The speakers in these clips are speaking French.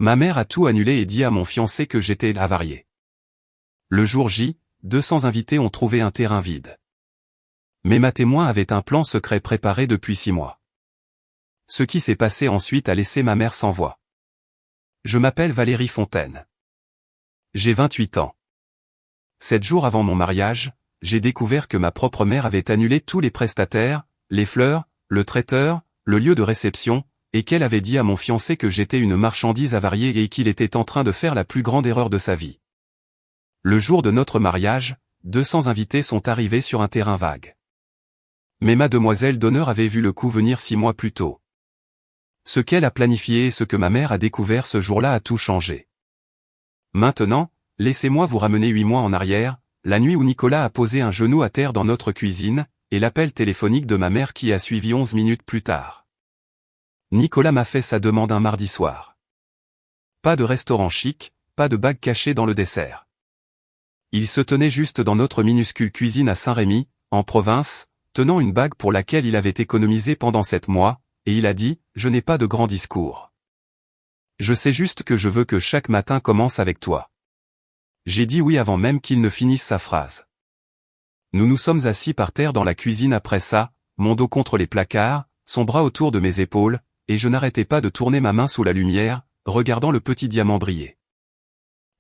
Ma mère a tout annulé et dit à mon fiancé que j'étais avarié. Le jour J, 200 invités ont trouvé un terrain vide. Mais ma témoin avait un plan secret préparé depuis 6 mois. Ce qui s'est passé ensuite a laissé ma mère sans voix. Je m'appelle Valérie Fontaine. J'ai 28 ans. 7 jours avant mon mariage, j'ai découvert que ma propre mère avait annulé tous les prestataires, les fleurs, le traiteur, le lieu de réception, et qu'elle avait dit à mon fiancé que j'étais une marchandise avariée et qu'il était en train de faire la plus grande erreur de sa vie. Le jour de notre mariage, 200 invités sont arrivés sur un terrain vague. Mais mademoiselle d'honneur avait vu le coup venir 6 mois plus tôt. Ce qu'elle a planifié et ce que ma mère a découvert ce jour-là a tout changé. Maintenant, laissez-moi vous ramener 8 mois en arrière, la nuit où Nicolas a posé un genou à terre dans notre cuisine, et l'appel téléphonique de ma mère qui a suivi 11 minutes plus tard. Nicolas m'a fait sa demande un mardi soir. Pas de restaurant chic, pas de bague cachée dans le dessert. Il se tenait juste dans notre minuscule cuisine à Saint-Rémy, en province, tenant une bague pour laquelle il avait économisé pendant 7 mois, et il a dit « Je n'ai pas de grand discours. Je sais juste que je veux que chaque matin commence avec toi. » J'ai dit oui avant même qu'il ne finisse sa phrase. Nous nous sommes assis par terre dans la cuisine après ça, mon dos contre les placards, son bras autour de mes épaules, et je n'arrêtais pas de tourner ma main sous la lumière, regardant le petit diamant briller.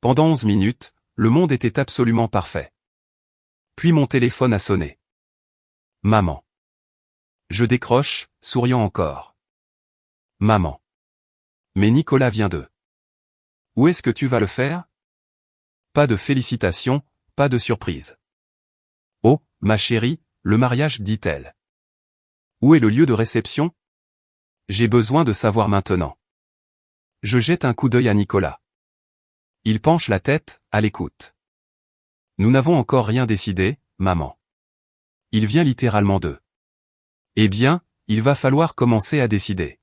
Pendant 11 minutes, le monde était absolument parfait. Puis mon téléphone a sonné. Maman. Je décroche, souriant encore. Maman. Mais Nicolas vient de. Où est-ce que tu vas le faire? Pas de félicitations, pas de surprise. Oh, ma chérie, le mariage, dit-elle. Où est le lieu de réception? J'ai besoin de savoir maintenant. Je jette un coup d'œil à Nicolas. Il penche la tête, à l'écoute. Nous n'avons encore rien décidé, maman. Il vient littéralement de. Eh bien, il va falloir commencer à décider.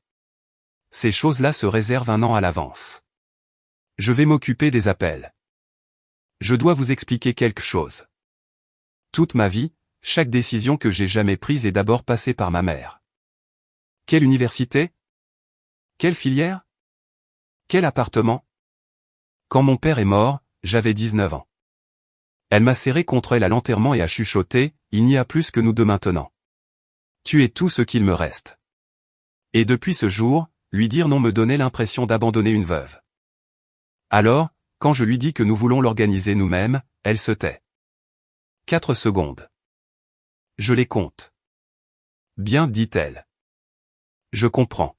Ces choses-là se réservent 1 an à l'avance. Je vais m'occuper des appels. Je dois vous expliquer quelque chose. Toute ma vie, chaque décision que j'ai jamais prise est d'abord passée par ma mère. Quelle université? Quelle filière? Quel appartement? Quand mon père est mort, j'avais 19 ans. Elle m'a serré contre elle à l'enterrement et a chuchoté, il n'y a plus que nous deux maintenant. Tu es tout ce qu'il me reste. Et depuis ce jour, lui dire non me donnait l'impression d'abandonner une veuve. Alors, quand je lui dis que nous voulons l'organiser nous-mêmes, elle se tait. 4 secondes. Je les compte. Bien, dit-elle. Je comprends.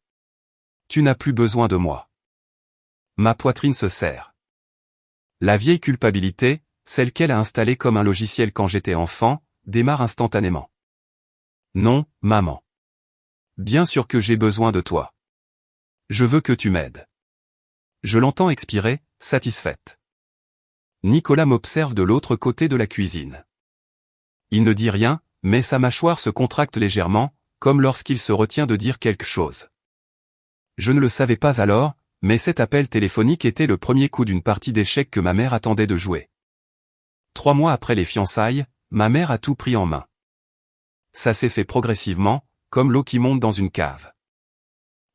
Tu n'as plus besoin de moi. Ma poitrine se serre. La vieille culpabilité, celle qu'elle a installée comme un logiciel quand j'étais enfant, démarre instantanément. Non, maman. Bien sûr que j'ai besoin de toi. Je veux que tu m'aides. Je l'entends expirer, satisfaite. Nicolas m'observe de l'autre côté de la cuisine. Il ne dit rien, mais sa mâchoire se contracte légèrement, comme lorsqu'il se retient de dire quelque chose. Je ne le savais pas alors, mais cet appel téléphonique était le premier coup d'une partie d'échecs que ma mère attendait de jouer. 3 mois après les fiançailles, ma mère a tout pris en main. Ça s'est fait progressivement, comme l'eau qui monte dans une cave.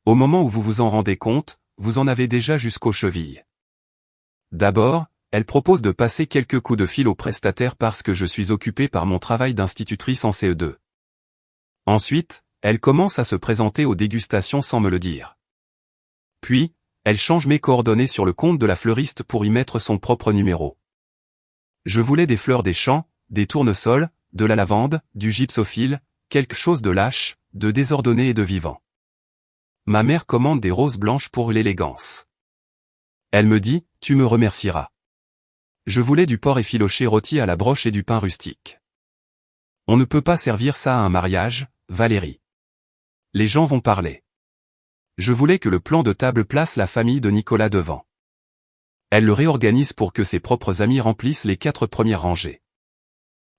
Au moment où vous vous en rendez compte, vous en avez déjà jusqu'aux chevilles. D'abord, elle propose de passer quelques coups de fil aux prestataires parce que je suis occupé par mon travail d'institutrice en CE2. Ensuite, elle commence à se présenter aux dégustations sans me le dire. Puis, elle change mes coordonnées sur le compte de la fleuriste pour y mettre son propre numéro. Je voulais des fleurs des champs, des tournesols, de la lavande, du gypsophile, quelque chose de lâche, de désordonné et de vivant. Ma mère commande des roses blanches pour l'élégance. Elle me dit, tu me remercieras. Je voulais du porc effiloché rôti à la broche et du pain rustique. On ne peut pas servir ça à un mariage, Valérie. Les gens vont parler. Je voulais que le plan de table place la famille de Nicolas devant. Elle le réorganise pour que ses propres amis remplissent les 4 premières rangées.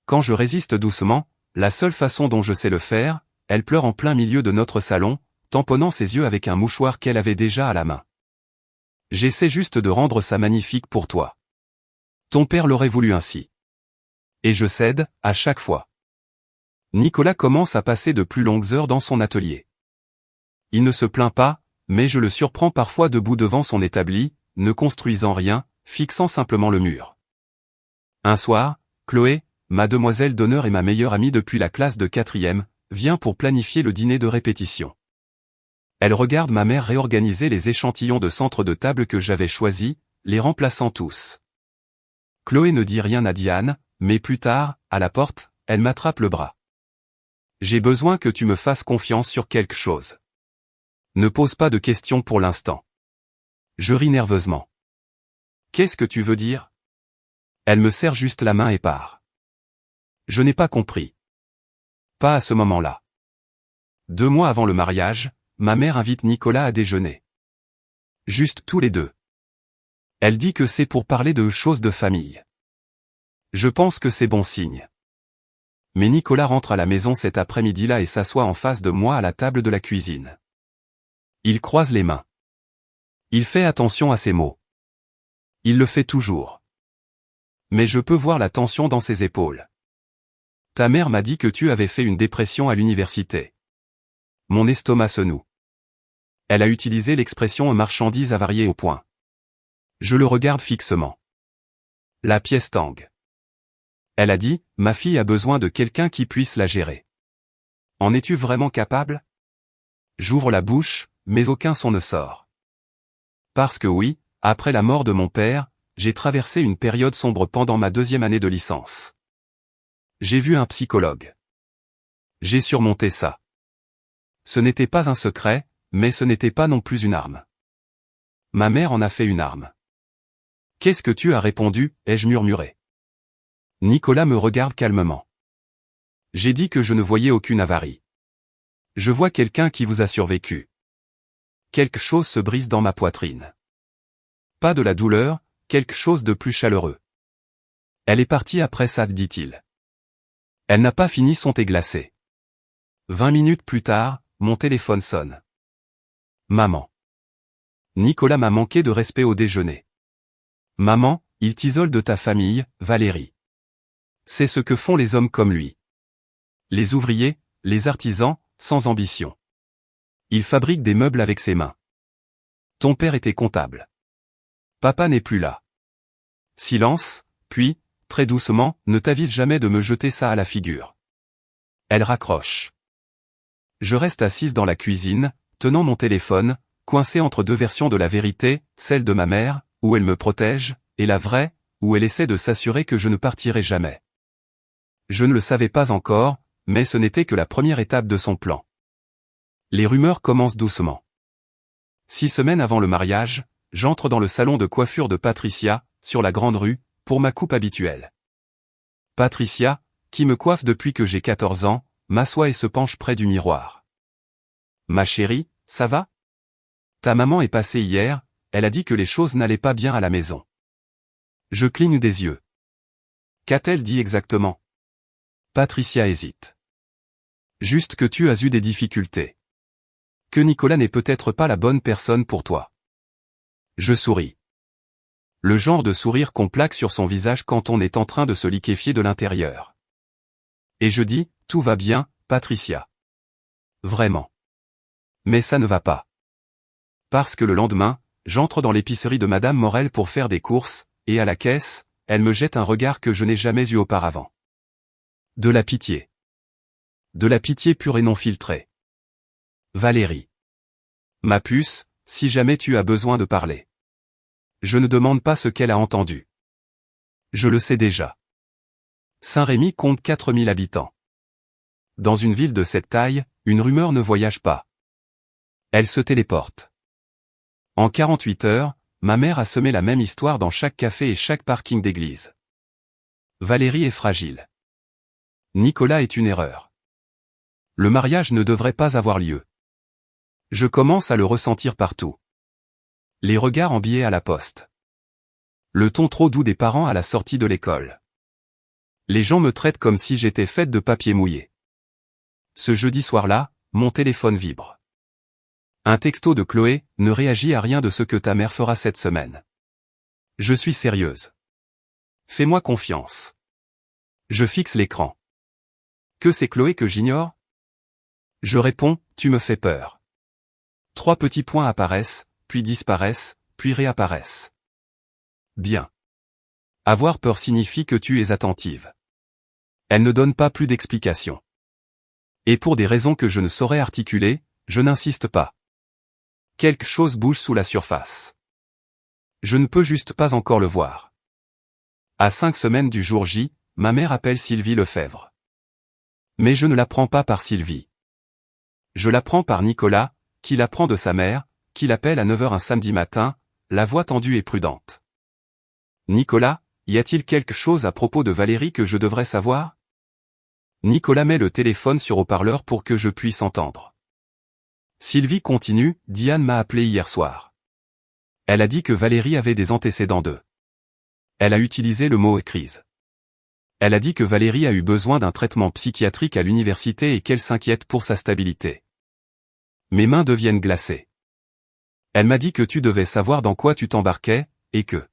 Quand je résiste doucement, la seule façon dont je sais le faire, elle pleure en plein milieu de notre salon, tamponnant ses yeux avec un mouchoir qu'elle avait déjà à la main. J'essaie juste de rendre ça magnifique pour toi. Ton père l'aurait voulu ainsi. Et je cède, à chaque fois. Nicolas commence à passer de plus longues heures dans son atelier. Il ne se plaint pas, mais je le surprends parfois debout devant son établi, ne construisant rien, fixant simplement le mur. Un soir, Chloé, ma demoiselle d'honneur et ma meilleure amie depuis la classe de 4e, vient pour planifier le dîner de répétition. Elle regarde ma mère réorganiser les échantillons de centre de table que j'avais choisis, les remplaçant tous. Chloé ne dit rien à Diane, mais plus tard, à la porte, elle m'attrape le bras. J'ai besoin que tu me fasses confiance sur quelque chose. Ne pose pas de questions pour l'instant. Je ris nerveusement. Qu'est-ce que tu veux dire? Elle me serre juste la main et part. Je n'ai pas compris. Pas à ce moment-là. 2 mois avant le mariage, ma mère invite Nicolas à déjeuner. Juste tous les deux. Elle dit que c'est pour parler de choses de famille. Je pense que c'est bon signe. Mais Nicolas rentre à la maison cet après-midi-là et s'assoit en face de moi à la table de la cuisine. Il croise les mains. Il fait attention à ses mots. Il le fait toujours. Mais je peux voir la tension dans ses épaules. Ta mère m'a dit que tu avais fait une dépression à l'université. Mon estomac se noue. Elle a utilisé l'expression marchandise avariée au point. Je le regarde fixement. La pièce tangue. Elle a dit, ma fille a besoin de quelqu'un qui puisse la gérer. En es-tu vraiment capable? J'ouvre la bouche, mais aucun son ne sort. Parce que oui, après la mort de mon père, j'ai traversé une période sombre pendant ma 2e année de licence. J'ai vu un psychologue. J'ai surmonté ça. Ce n'était pas un secret, mais ce n'était pas non plus une arme. Ma mère en a fait une arme. Qu'est-ce que tu as répondu, ai-je murmuré. Nicolas me regarde calmement. J'ai dit que je ne voyais aucune avarie. Je vois quelqu'un qui vous a survécu. Quelque chose se brise dans ma poitrine. Pas de la douleur, quelque chose de plus chaleureux. Elle est partie après ça, dit-il. Elle n'a pas fini son thé glacé. 20 minutes plus tard, mon téléphone sonne. Maman. Nicolas m'a manqué de respect au déjeuner. Maman, il t'isole de ta famille, Valérie. C'est ce que font les hommes comme lui. Les ouvriers, les artisans, sans ambition. Ils fabriquent des meubles avec ses mains. Ton père était comptable. Papa n'est plus là. Silence, puis, très doucement, ne t'avise jamais de me jeter ça à la figure. Elle raccroche. Je reste assise dans la cuisine, tenant mon téléphone, coincé entre 2 versions de la vérité, celle de ma mère, où elle me protège, et la vraie, où elle essaie de s'assurer que je ne partirai jamais. Je ne le savais pas encore, mais ce n'était que la première étape de son plan. Les rumeurs commencent doucement. 6 semaines avant le mariage, j'entre dans le salon de coiffure de Patricia, sur la grande rue, pour ma coupe habituelle. Patricia, qui me coiffe depuis que j'ai 14 ans, m'assoit et se penche près du miroir. Ma chérie, ça va? Ta maman est passée hier, elle a dit que les choses n'allaient pas bien à la maison. Je cligne des yeux. Qu'a-t-elle dit exactement? Patricia hésite. Juste que tu as eu des difficultés. Que Nicolas n'est peut-être pas la bonne personne pour toi. Je souris. Le genre de sourire qu'on plaque sur son visage quand on est en train de se liquéfier de l'intérieur. Et je dis, tout va bien, Patricia. Vraiment. Mais ça ne va pas. Parce que le lendemain, j'entre dans l'épicerie de Madame Morel pour faire des courses, et à la caisse, elle me jette un regard que je n'ai jamais eu auparavant. De la pitié. De la pitié pure et non filtrée. Valérie. Ma puce, si jamais tu as besoin de parler. Je ne demande pas ce qu'elle a entendu. Je le sais déjà. Saint-Rémy compte 4000 habitants. Dans une ville de cette taille, une rumeur ne voyage pas. Elle se téléporte. En 48 heures, ma mère a semé la même histoire dans chaque café et chaque parking d'église. Valérie est fragile. Nicolas est une erreur. Le mariage ne devrait pas avoir lieu. Je commence à le ressentir partout. Les regards en billets à la poste. Le ton trop doux des parents à la sortie de l'école. Les gens me traitent comme si j'étais faite de papier mouillé. Ce jeudi soir-là, mon téléphone vibre. Un texto de Chloé, ne réagis à rien de ce que ta mère fera cette semaine. Je suis sérieuse. Fais-moi confiance. Je fixe l'écran. Que c'est Chloé que j'ignore? Je réponds, tu me fais peur. 3 petits points apparaissent, puis disparaissent, puis réapparaissent. Bien. Avoir peur signifie que tu es attentive. Elle ne donne pas plus d'explications. Et pour des raisons que je ne saurais articuler, je n'insiste pas. Quelque chose bouge sous la surface. Je ne peux juste pas encore le voir. À 5 semaines du jour J, ma mère appelle Sylvie Lefebvre. Mais je ne l'apprends pas par Sylvie. Je l'apprends par Nicolas, qui l'apprend de sa mère, qui l'appelle à 9 h un samedi matin, la voix tendue et prudente. Nicolas, y a-t-il quelque chose à propos de Valérie que je devrais savoir? Nicolas met le téléphone sur haut-parleur pour que je puisse entendre. Sylvie continue, Diane m'a appelé hier soir. Elle a dit que Valérie avait des antécédents de. Elle a utilisé le mot crise. Elle a dit que Valérie a eu besoin d'un traitement psychiatrique à l'université et qu'elle s'inquiète pour sa stabilité. Mes mains deviennent glacées. Elle m'a dit que tu devais savoir dans quoi tu t'embarquais, et que...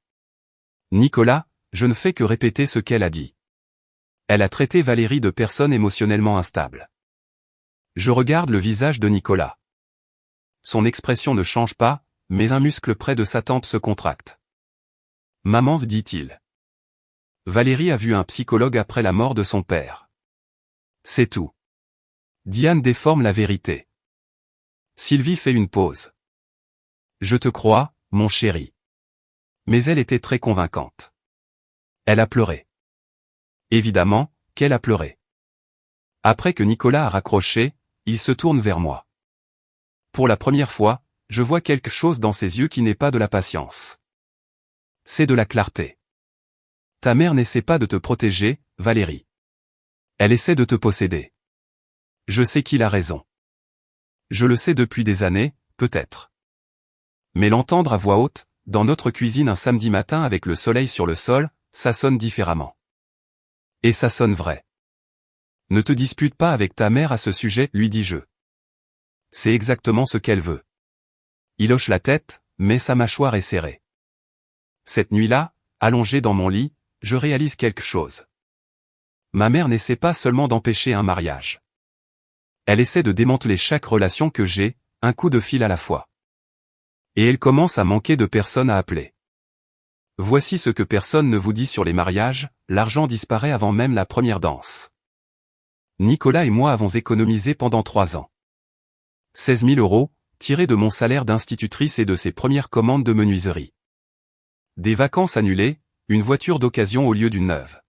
Nicolas, je ne fais que répéter ce qu'elle a dit. Elle a traité Valérie de personne émotionnellement instable. Je regarde le visage de Nicolas. Son expression ne change pas, mais un muscle près de sa tempe se contracte. Maman, dit-il. Valérie a vu un psychologue après la mort de son père. C'est tout. Diane déforme la vérité. Sylvie fait une pause. Je te crois, mon chéri. Mais elle était très convaincante. Elle a pleuré. Évidemment, qu'elle a pleuré. Après que Nicolas a raccroché, il se tourne vers moi. Pour la première fois, je vois quelque chose dans ses yeux qui n'est pas de la patience. C'est de la clarté. Ta mère n'essaie pas de te protéger, Valérie. Elle essaie de te posséder. Je sais qu'il a raison. Je le sais depuis des années, peut-être. Mais l'entendre à voix haute, dans notre cuisine un samedi matin avec le soleil sur le sol, ça sonne différemment. Et ça sonne vrai. Ne te dispute pas avec ta mère à ce sujet, lui dis-je. C'est exactement ce qu'elle veut. Il hoche la tête, mais sa mâchoire est serrée. Cette nuit-là, allongé dans mon lit, je réalise quelque chose. Ma mère n'essaie pas seulement d'empêcher un mariage. Elle essaie de démanteler chaque relation que j'ai, un coup de fil à la fois. Et elle commence à manquer de personnes à appeler. Voici ce que personne ne vous dit sur les mariages, l'argent disparaît avant même la première danse. Nicolas et moi avons économisé pendant 3 ans. 16 000 euros, tirés de mon salaire d'institutrice et de ses premières commandes de menuiserie. Des vacances annulées, une voiture d'occasion au lieu d'une neuve.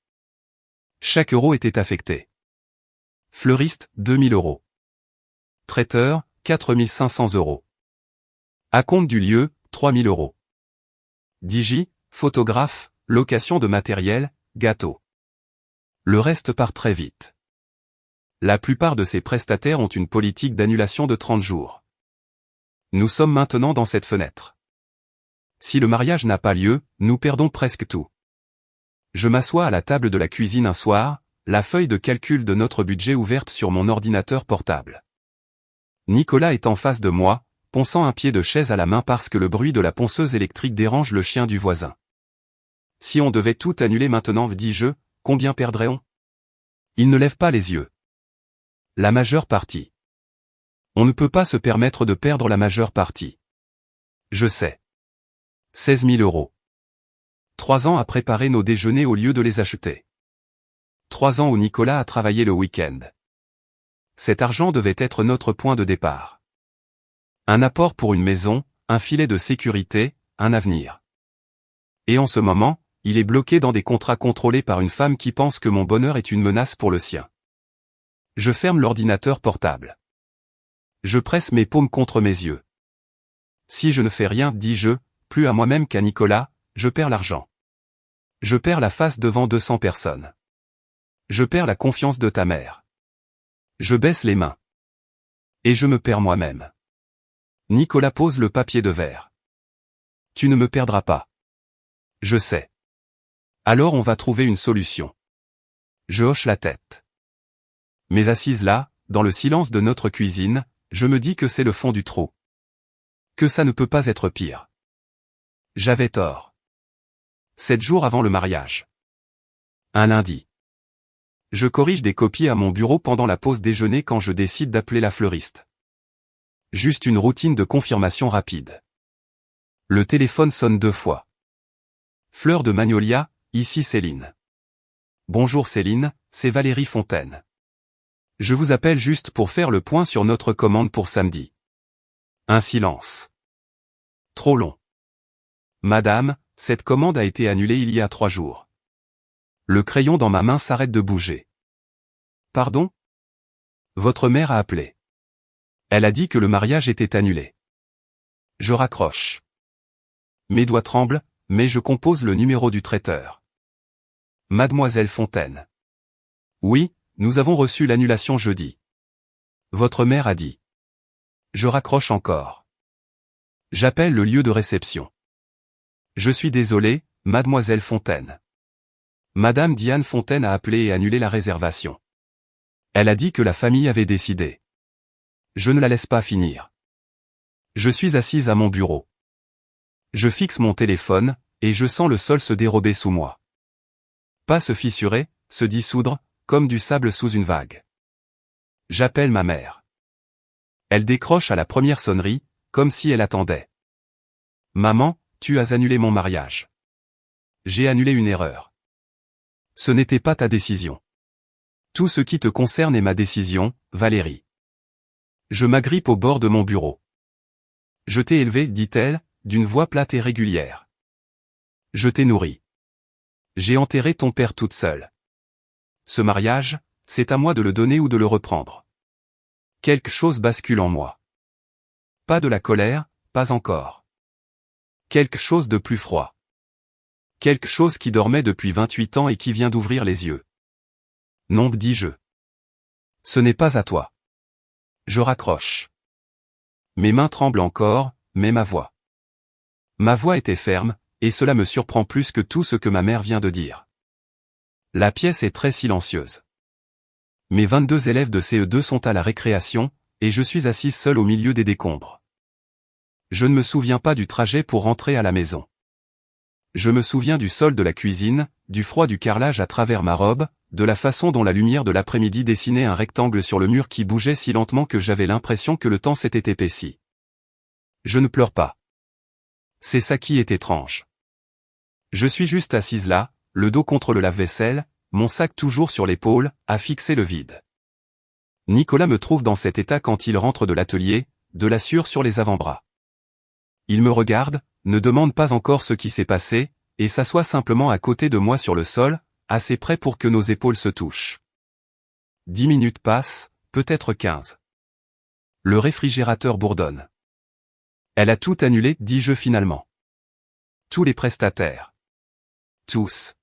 Chaque euro était affecté. Fleuriste, 2 000 euros. Traiteur, 4 500 euros. Acompte du lieu, 3 000 euros. Digi, photographe, location de matériel, gâteau. Le reste part très vite. La plupart de ces prestataires ont une politique d'annulation de 30 jours. Nous sommes maintenant dans cette fenêtre. Si le mariage n'a pas lieu, nous perdons presque tout. Je m'assois à la table de la cuisine un soir, la feuille de calcul de notre budget ouverte sur mon ordinateur portable. Nicolas est en face de moi, ponçant un pied de chaise à la main parce que le bruit de la ponceuse électrique dérange le chien du voisin. Si on devait tout annuler maintenant, dis-je, combien perdrait-on? Il ne lève pas les yeux. La majeure partie. On ne peut pas se permettre de perdre la majeure partie. Je sais. 16 000 euros. 3 ans à préparer nos déjeuners au lieu de les acheter. 3 ans où Nicolas a travaillé le week-end. Cet argent devait être notre point de départ. Un apport pour une maison, un filet de sécurité, un avenir. Et en ce moment, il est bloqué dans des contrats contrôlés par une femme qui pense que mon bonheur est une menace pour le sien. Je ferme l'ordinateur portable. Je presse mes paumes contre mes yeux. Si je ne fais rien, dis-je, plus à moi-même qu'à Nicolas, je perds l'argent. Je perds la face devant 200 personnes. Je perds la confiance de ta mère. Je baisse les mains. Et je me perds moi-même. Nicolas pose le papier de verre. Tu ne me perdras pas. Je sais. Alors on va trouver une solution. Je hoche la tête. Mais assise là, dans le silence de notre cuisine, je me dis que c'est le fond du trou. Que ça ne peut pas être pire. J'avais tort. 7 jours avant le mariage. Un lundi. Je corrige des copies à mon bureau pendant la pause déjeuner quand je décide d'appeler la fleuriste. Juste une routine de confirmation rapide. Le téléphone sonne 2 fois. Fleur de Magnolia, ici Céline. Bonjour Céline, c'est Valérie Fontaine. Je vous appelle juste pour faire le point sur notre commande pour samedi. Un silence. Trop long. Madame, cette commande a été annulée il y a 3 jours. Le crayon dans ma main s'arrête de bouger. Pardon? Votre mère a appelé. Elle a dit que le mariage était annulé. Je raccroche. Mes doigts tremblent, mais je compose le numéro du traiteur. Mademoiselle Fontaine. Oui, nous avons reçu l'annulation jeudi. Votre mère a dit. Je raccroche encore. J'appelle le lieu de réception. Je suis désolé, Mademoiselle Fontaine. Madame Diane Fontaine a appelé et annulé la réservation. Elle a dit que la famille avait décidé. Je ne la laisse pas finir. Je suis assise à mon bureau. Je fixe mon téléphone, et je sens le sol se dérober sous moi. Pas se fissurer, se dissoudre, comme du sable sous une vague. J'appelle ma mère. Elle décroche à la première sonnerie, comme si elle attendait. Maman, tu as annulé mon mariage. J'ai annulé une erreur. Ce n'était pas ta décision. Tout ce qui te concerne est ma décision, Valérie. Je m'agrippe au bord de mon bureau. Je t'ai élevé, dit-elle, d'une voix plate et régulière. Je t'ai nourri. J'ai enterré ton père toute seule. Ce mariage, c'est à moi de le donner ou de le reprendre. Quelque chose bascule en moi. Pas de la colère, pas encore. Quelque chose de plus froid. Quelque chose qui dormait depuis 28 ans et qui vient d'ouvrir les yeux. Non, dis-je. Ce n'est pas à toi. Je raccroche. Mes mains tremblent encore, mais ma voix. Ma voix était ferme, et cela me surprend plus que tout ce que ma mère vient de dire. La pièce est très silencieuse. Mes 22 élèves de CE2 sont à la récréation, et je suis assise seule au milieu des décombres. Je ne me souviens pas du trajet pour rentrer à la maison. Je me souviens du sol de la cuisine, du froid du carrelage à travers ma robe, de la façon dont la lumière de l'après-midi dessinait un rectangle sur le mur qui bougeait si lentement que j'avais l'impression que le temps s'était épaissi. Je ne pleure pas. C'est ça qui est étrange. Je suis juste assise là, le dos contre le lave-vaisselle, mon sac toujours sur l'épaule, à fixer le vide. Nicolas me trouve dans cet état quand il rentre de l'atelier, de la sueur sur les avant-bras. Il me regarde, ne demande pas encore ce qui s'est passé, et s'assoit simplement à côté de moi sur le sol, assez près pour que nos épaules se touchent. 10 minutes passent, peut-être 15. Le réfrigérateur bourdonne. Elle a tout annulé, dis-je finalement. Tous les prestataires. Tous.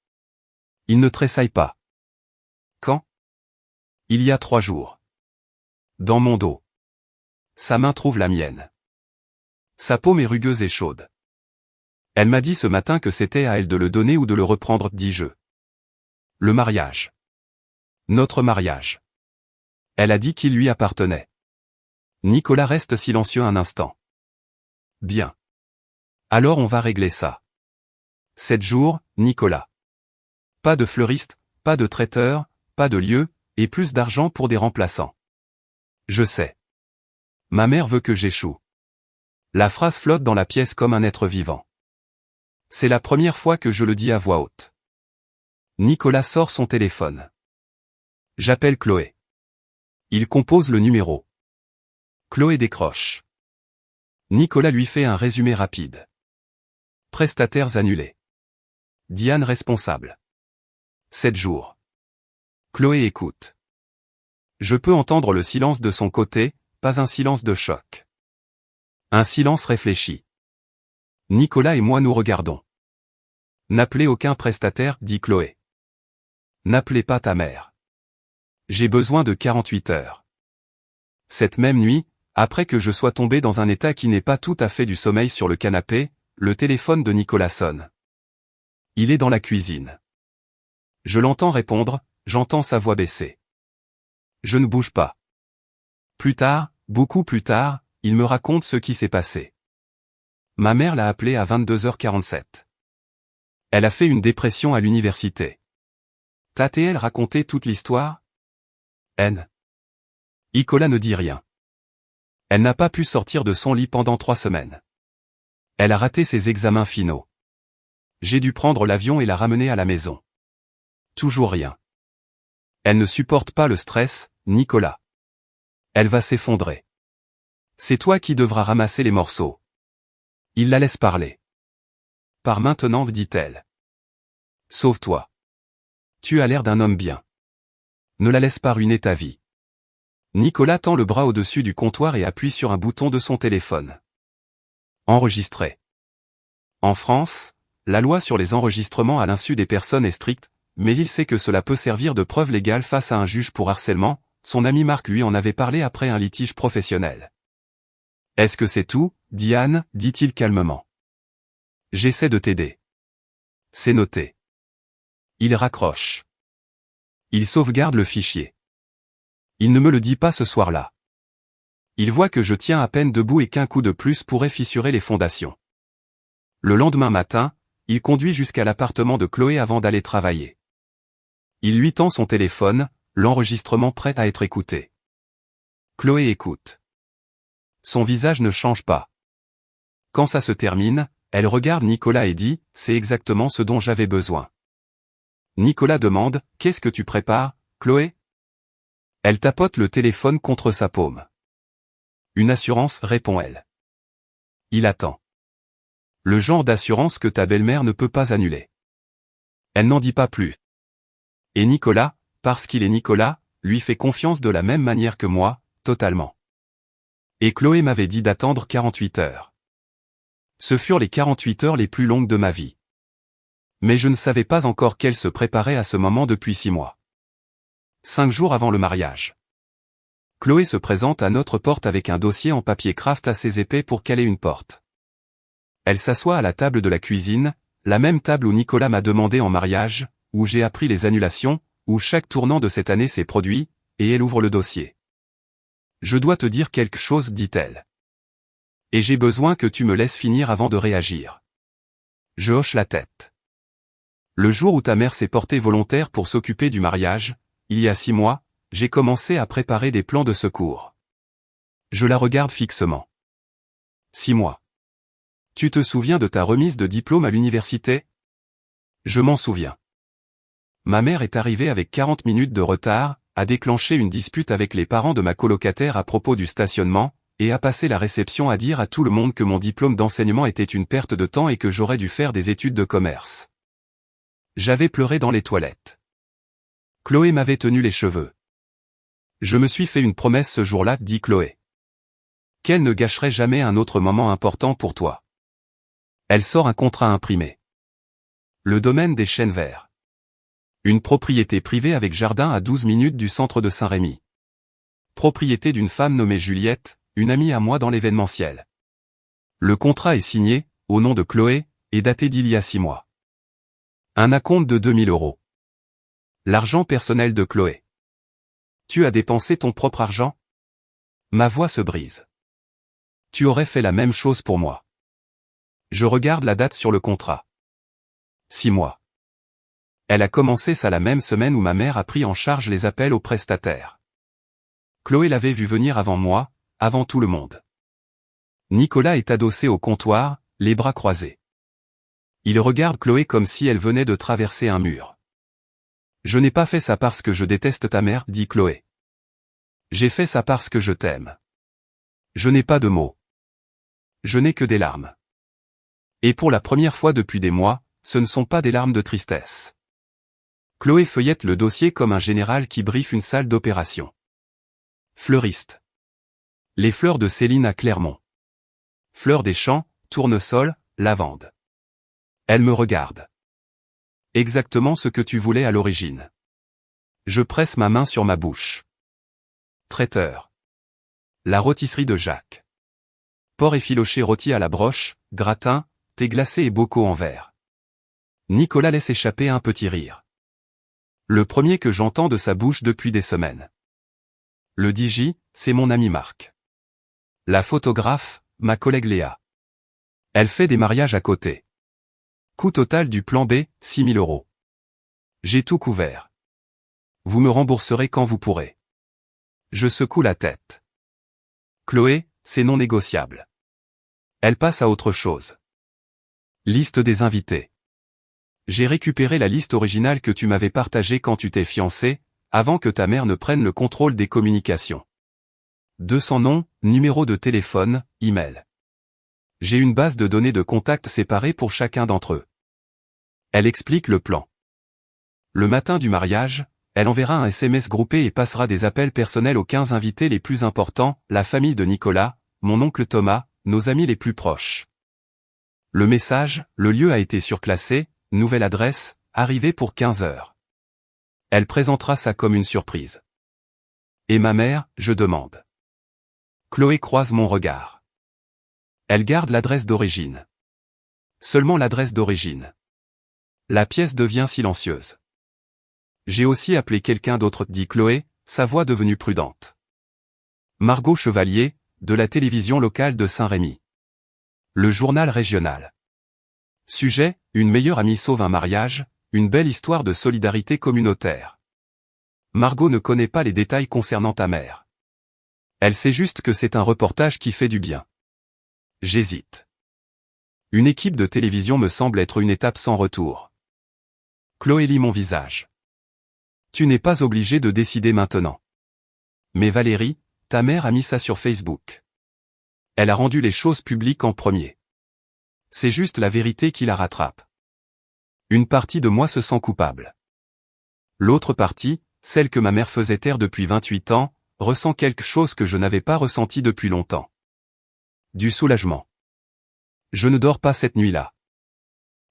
Ils ne tressaillent pas. Quand? Il y a 3 jours. Dans mon dos. Sa main trouve la mienne. Sa paume est rugueuse et chaude. Elle m'a dit ce matin que c'était à elle de le donner ou de le reprendre, dis-je. Le mariage. Notre mariage. Elle a dit qu'il lui appartenait. Nicolas reste silencieux un instant. Bien. Alors on va régler ça. 7 jours, Nicolas. Pas de fleuriste, pas de traiteur, pas de lieu, et plus d'argent pour des remplaçants. Je sais. Ma mère veut que j'échoue. La phrase flotte dans la pièce comme un être vivant. C'est la première fois que je le dis à voix haute. Nicolas sort son téléphone. J'appelle Chloé. Il compose le numéro. Chloé décroche. Nicolas lui fait un résumé rapide. Prestataires annulés. Diane responsable. 7 jours. Chloé écoute. Je peux entendre le silence de son côté, pas un silence de choc. Un silence réfléchi. Nicolas et moi nous regardons. N'appelez aucun prestataire, dit Chloé. N'appelez pas ta mère. J'ai besoin de 48 heures. Cette même nuit, après que je sois tombé dans un état qui n'est pas tout à fait du sommeil sur le canapé, le téléphone de Nicolas sonne. Il est dans la cuisine. Je l'entends répondre, j'entends sa voix baisser. Je ne bouge pas. Plus tard, beaucoup plus tard, il me raconte ce qui s'est passé. Ma mère l'a appelé à 22h47. Elle a fait une dépression à l'université. T'a-t-elle raconté toute l'histoire? N. Nicolas ne dit rien. Elle n'a pas pu sortir de son lit pendant 3 semaines. Elle a raté ses examens finaux. J'ai dû prendre l'avion et la ramener à la maison. Toujours rien. Elle ne supporte pas le stress, Nicolas. Elle va s'effondrer. C'est toi qui devras ramasser les morceaux. Il la laisse parler. Par maintenant, dit-elle. Sauve-toi. Tu as l'air d'un homme bien. Ne la laisse pas ruiner ta vie. Nicolas tend le bras au-dessus du comptoir et appuie sur un bouton de son téléphone. Enregistrer. En France, la loi sur les enregistrements à l'insu des personnes est stricte, mais il sait que cela peut servir de preuve légale face à un juge pour harcèlement. Son ami Marc lui en avait parlé après un litige professionnel. Est-ce que c'est tout, Diane, dit-il calmement. J'essaie de t'aider. C'est noté. Il raccroche. Il sauvegarde le fichier. Il ne me le dit pas ce soir-là. Il voit que je tiens à peine debout et qu'un coup de plus pourrait fissurer les fondations. Le lendemain matin, il conduit jusqu'à l'appartement de Chloé avant d'aller travailler. Il lui tend son téléphone, l'enregistrement prêt à être écouté. Chloé écoute. Son visage ne change pas. Quand ça se termine, elle regarde Nicolas et dit « C'est exactement ce dont j'avais besoin ». Nicolas demande « Qu'est-ce que tu prépares, Chloé ?» Elle tapote le téléphone contre sa paume. « Une assurance, répond-elle. Il attend. Le genre d'assurance que ta belle-mère ne peut pas annuler. Elle n'en dit pas plus. Et Nicolas, parce qu'il est Nicolas, lui fait confiance de la même manière que moi, totalement. Et Chloé m'avait dit d'attendre 48 heures. Ce furent les 48 heures les plus longues de ma vie. Mais je ne savais pas encore qu'elle se préparait à ce moment depuis 6 mois. 5 jours avant le mariage. Chloé se présente à notre porte avec un dossier en papier craft assez épais pour caler une porte. Elle s'assoit à la table de la cuisine, la même table où Nicolas m'a demandé en mariage, où j'ai appris les annulations, où chaque tournant de cette année s'est produit, et elle ouvre le dossier. « Je dois te dire quelque chose, dit-elle. Et j'ai besoin que tu me laisses finir avant de réagir. » Je hoche la tête. Le jour où ta mère s'est portée volontaire pour s'occuper du mariage, il y a 6 mois, j'ai commencé à préparer des plans de secours. Je la regarde fixement. 6 mois. Tu te souviens de ta remise de diplôme à l'université? Je m'en souviens. Ma mère est arrivée avec 40 minutes de retard, a déclenché une dispute avec les parents de ma colocataire à propos du stationnement, et a passé la réception à dire à tout le monde que mon diplôme d'enseignement était une perte de temps et que j'aurais dû faire des études de commerce. J'avais pleuré dans les toilettes. Chloé m'avait tenu les cheveux. Je me suis fait une promesse ce jour-là, dit Chloé. Qu'elle ne gâcherait jamais un autre moment important pour toi. Elle sort un contrat imprimé. Le domaine des Chênes Verts. Une propriété privée avec jardin à 12 minutes du centre de Saint-Rémy. Propriété d'une femme nommée Juliette, une amie à moi dans l'événementiel. Le contrat est signé, au nom de Chloé, et daté d'il y a 6 mois. Un acompte de 2000 €. L'argent personnel de Chloé. Tu as dépensé ton propre argent? Ma voix se brise. Tu aurais fait la même chose pour moi. Je regarde la date sur le contrat. 6 mois. Elle a commencé ça la même semaine où ma mère a pris en charge les appels aux prestataires. Chloé l'avait vu venir avant moi, avant tout le monde. Nicolas est adossé au comptoir, les bras croisés. Il regarde Chloé comme si elle venait de traverser un mur. Je n'ai pas fait ça parce que je déteste ta mère, dit Chloé. J'ai fait ça parce que je t'aime. Je n'ai pas de mots. Je n'ai que des larmes. Et pour la première fois depuis des mois, ce ne sont pas des larmes de tristesse. Chloé feuillette le dossier comme un général qui briefe une salle d'opération. Fleuriste. Les fleurs de Céline à Clermont. Fleurs des champs, tournesol, lavande. Elle me regarde. Exactement ce que tu voulais à l'origine. Je presse ma main sur ma bouche. Traiteur. La rôtisserie de Jacques. Porc effiloché rôti à la broche, gratin, thé glacé et bocaux en verre. Nicolas laisse échapper un petit rire. Le premier que j'entends de sa bouche depuis des semaines. Le DJ, c'est mon ami Marc. La photographe, ma collègue Léa. Elle fait des mariages à côté. Coût total du plan B, 6 000 €. J'ai tout couvert. Vous me rembourserez quand vous pourrez. Je secoue la tête. Chloé, c'est non négociable. Elle passe à autre chose. Liste des invités. J'ai récupéré la liste originale que tu m'avais partagée quand tu t'es fiancé, avant que ta mère ne prenne le contrôle des communications. 200 noms, numéros de téléphone, email. J'ai une base de données de contacts séparés pour chacun d'entre eux. Elle explique le plan. Le matin du mariage, elle enverra un SMS groupé et passera des appels personnels aux 15 invités les plus importants, la famille de Nicolas, mon oncle Thomas, nos amis les plus proches. Le message, le lieu a été surclassé, nouvelle adresse, arrivée pour 15 heures. Elle présentera ça comme une surprise. Et ma mère, je demande. Chloé croise mon regard. Elle garde l'adresse d'origine. Seulement l'adresse d'origine. La pièce devient silencieuse. J'ai aussi appelé quelqu'un d'autre, dit Chloé, sa voix devenue prudente. Margot Chevalier, de la télévision locale de Saint-Rémy. Le journal régional. Sujet, une meilleure amie sauve un mariage, une belle histoire de solidarité communautaire. Margot ne connaît pas les détails concernant ta mère. Elle sait juste que c'est un reportage qui fait du bien. J'hésite. Une équipe de télévision me semble être une étape sans retour. Chloé lit mon visage. Tu n'es pas obligé de décider maintenant. Mais Valérie, ta mère a mis ça sur Facebook. Elle a rendu les choses publiques en premier. C'est juste la vérité qui la rattrape. Une partie de moi se sent coupable. L'autre partie, celle que ma mère faisait taire depuis 28 ans, ressent quelque chose que je n'avais pas ressenti depuis longtemps. Du soulagement. Je ne dors pas cette nuit-là.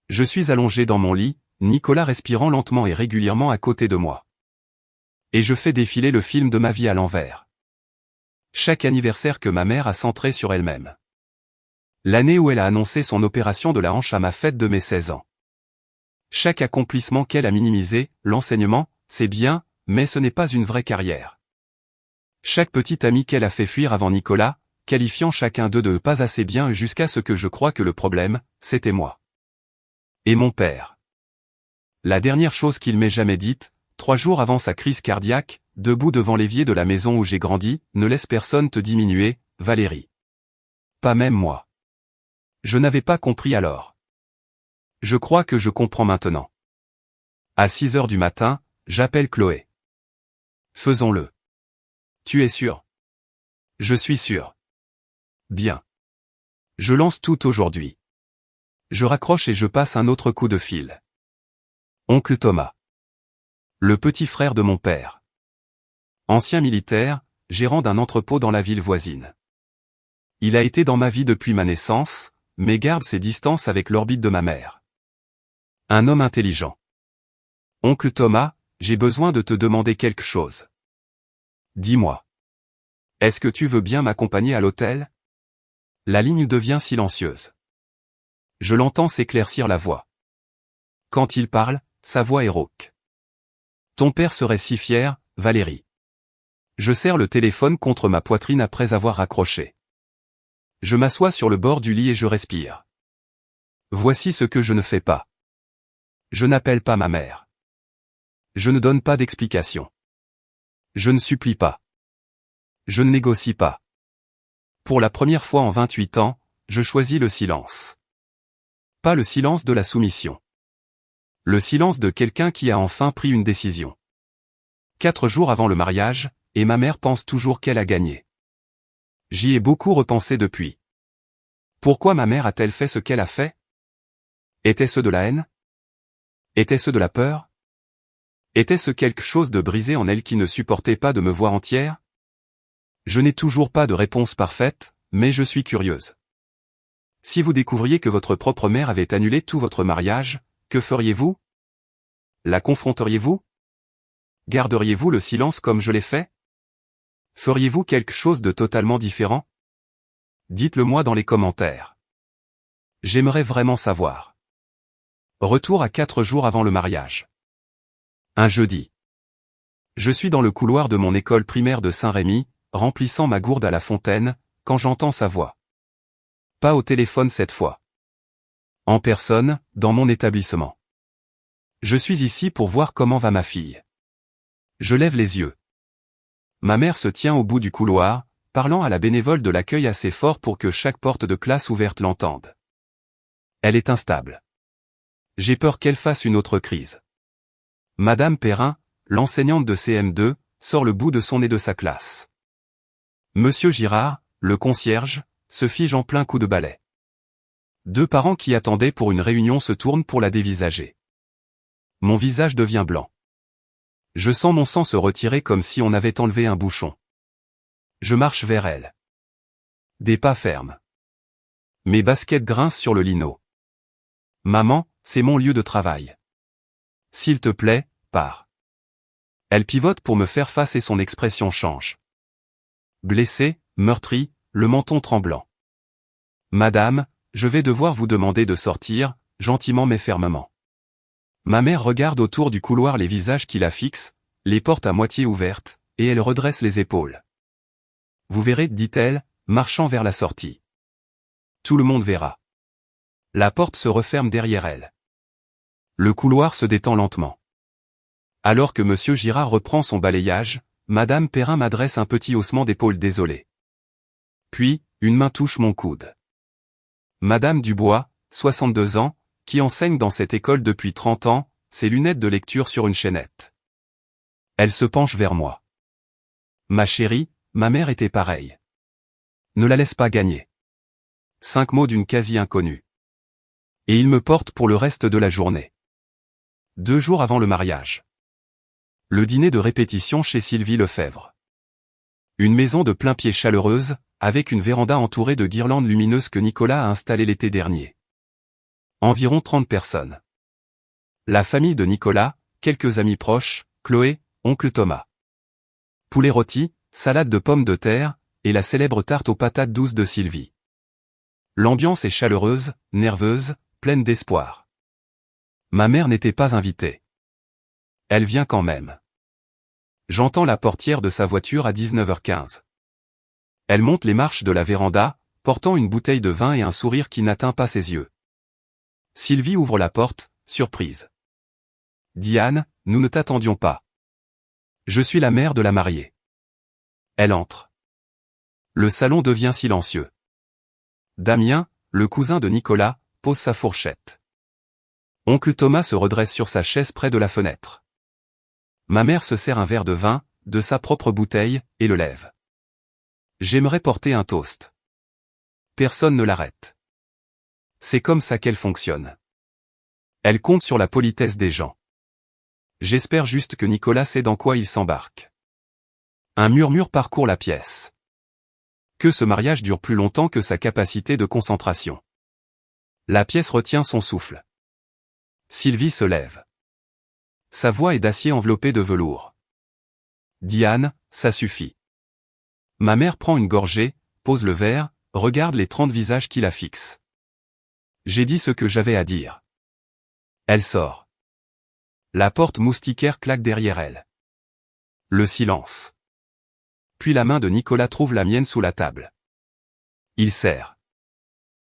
Je suis allongé dans mon lit, Nicolas respirant lentement et régulièrement à côté de moi. Et je fais défiler le film de ma vie à l'envers. Chaque anniversaire que ma mère a centré sur elle-même. L'année où elle a annoncé son opération de la hanche à ma fête de mes 16 ans. Chaque accomplissement qu'elle a minimisé, l'enseignement, c'est bien, mais ce n'est pas une vraie carrière. Chaque petit ami qu'elle a fait fuir avant Nicolas, qualifiant chacun d'eux de pas assez bien jusqu'à ce que je crois que le problème, c'était moi. Et mon père. La dernière chose qu'il m'ait jamais dite, 3 jours avant sa crise cardiaque, debout devant l'évier de la maison où j'ai grandi, ne laisse personne te diminuer, Valérie. Pas même moi. Je n'avais pas compris alors. Je crois que je comprends maintenant. À 6 heures du matin, j'appelle Chloé. Faisons-le. Tu es sûr? Je suis sûr. Bien. Je lance tout aujourd'hui. Je raccroche et je passe un autre coup de fil. Oncle Thomas. Le petit frère de mon père. Ancien militaire, gérant d'un entrepôt dans la ville voisine. Il a été dans ma vie depuis ma naissance, mais garde ses distances avec l'orbite de ma mère. Un homme intelligent. Oncle Thomas, j'ai besoin de te demander quelque chose. Dis-moi. Est-ce que tu veux bien m'accompagner à l'hôtel? La ligne devient silencieuse. Je l'entends s'éclaircir la voix. Quand il parle, sa voix est rauque. Ton père serait si fier, Valérie. Je serre le téléphone contre ma poitrine après avoir raccroché. Je m'assois sur le bord du lit et je respire. Voici ce que je ne fais pas. Je n'appelle pas ma mère. Je ne donne pas d'explication. Je ne supplie pas. Je ne négocie pas. Pour la première fois en 28 ans, je choisis le silence. Pas le silence de la soumission. Le silence de quelqu'un qui a enfin pris une décision. 4 jours avant le mariage, et ma mère pense toujours qu'elle a gagné. J'y ai beaucoup repensé depuis. Pourquoi ma mère a-t-elle fait ce qu'elle a fait? Était-ce de la haine? Était-ce de la peur? Était-ce quelque chose de brisé en elle qui ne supportait pas de me voir entière? Je n'ai toujours pas de réponse parfaite, mais je suis curieuse. Si vous découvriez que votre propre mère avait annulé tout votre mariage, que feriez-vous? La confronteriez-vous? Garderiez-vous le silence comme je l'ai fait? Feriez-vous quelque chose de totalement différent? Dites-le moi dans les commentaires. J'aimerais vraiment savoir. Retour à 4 jours avant le mariage. Un jeudi. Je suis dans le couloir de mon école primaire de Saint-Rémy, remplissant ma gourde à la fontaine, quand j'entends sa voix. Pas au téléphone cette fois. En personne, dans mon établissement. Je suis ici pour voir comment va ma fille. Je lève les yeux. Ma mère se tient au bout du couloir, parlant à la bénévole de l'accueil assez fort pour que chaque porte de classe ouverte l'entende. Elle est instable. J'ai peur qu'elle fasse une autre crise. Madame Perrin, l'enseignante de CM2, sort le bout de son nez de sa classe. Monsieur Girard, le concierge, se fige en plein coup de balai. Deux parents qui attendaient pour une réunion se tournent pour la dévisager. Mon visage devient blanc. Je sens mon sang se retirer comme si on avait enlevé un bouchon. Je marche vers elle. Des pas fermes. Mes baskets grincent sur le lino. Maman, c'est mon lieu de travail. S'il te plaît, pars. Elle pivote pour me faire face et son expression change. Blessé, meurtri, le menton tremblant. Madame, je vais devoir vous demander de sortir, gentiment mais fermement. Ma mère regarde autour du couloir les visages qui la fixent, les portes à moitié ouvertes, et elle redresse les épaules. Vous verrez, dit-elle, marchant vers la sortie. Tout le monde verra. La porte se referme derrière elle. Le couloir se détend lentement. Alors que Monsieur Girard reprend son balayage, Madame Perrin m'adresse un petit haussement d'épaule désolé. Puis, une main touche mon coude. Madame Dubois, 62 ans, qui enseigne dans cette école depuis 30 ans, ses lunettes de lecture sur une chaînette. Elle se penche vers moi. Ma chérie, ma mère était pareille. Ne la laisse pas gagner. 5 mots d'une quasi-inconnue. Et il me porte pour le reste de la journée. 2 jours avant le mariage. Le dîner de répétition chez Sylvie Lefebvre. Une maison de plain-pied chaleureuse, avec une véranda entourée de guirlandes lumineuses que Nicolas a installées l'été dernier. Environ 30 personnes. La famille de Nicolas, quelques amis proches, Chloé, oncle Thomas. Poulet rôti, salade de pommes de terre, et la célèbre tarte aux patates douces de Sylvie. L'ambiance est chaleureuse, nerveuse, pleine d'espoir. Ma mère n'était pas invitée. Elle vient quand même. J'entends la portière de sa voiture à 19h15. Elle monte les marches de la véranda, portant une bouteille de vin et un sourire qui n'atteint pas ses yeux. Sylvie ouvre la porte, surprise. Diane, nous ne t'attendions pas. Je suis la mère de la mariée. Elle entre. Le salon devient silencieux. Damien, le cousin de Nicolas, pose sa fourchette. Oncle Thomas se redresse sur sa chaise près de la fenêtre. Ma mère se sert un verre de vin, de sa propre bouteille, et le lève. J'aimerais porter un toast. Personne ne l'arrête. C'est comme ça qu'elle fonctionne. Elle compte sur la politesse des gens. J'espère juste que Nicolas sait dans quoi il s'embarque. Un murmure parcourt la pièce. Que ce mariage dure plus longtemps que sa capacité de concentration. La pièce retient son souffle. Sylvie se lève. Sa voix est d'acier enveloppé de velours. Diane, ça suffit. Ma mère prend une gorgée, pose le verre, regarde les 30 visages qui la fixent. J'ai dit ce que j'avais à dire. Elle sort. La porte moustiquaire claque derrière elle. Le silence. Puis la main de Nicolas trouve la mienne sous la table. Il serre.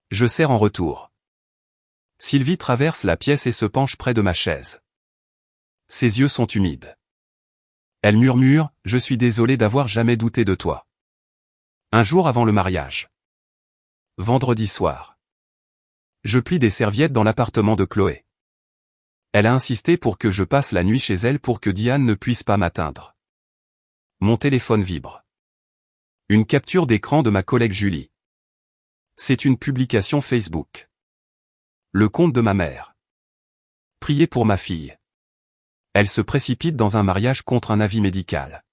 Je serre en retour. Sylvie traverse la pièce et se penche près de ma chaise. Ses yeux sont humides. Elle murmure, « Je suis désolée d'avoir jamais douté de toi. » Un jour avant le mariage. Vendredi soir. Je plie des serviettes dans l'appartement de Chloé. Elle a insisté pour que je passe la nuit chez elle pour que Diane ne puisse pas m'atteindre. Mon téléphone vibre. Une capture d'écran de ma collègue Julie. C'est une publication Facebook. Le compte de ma mère. Priez pour ma fille. Elle se précipite dans un mariage contre un avis médical.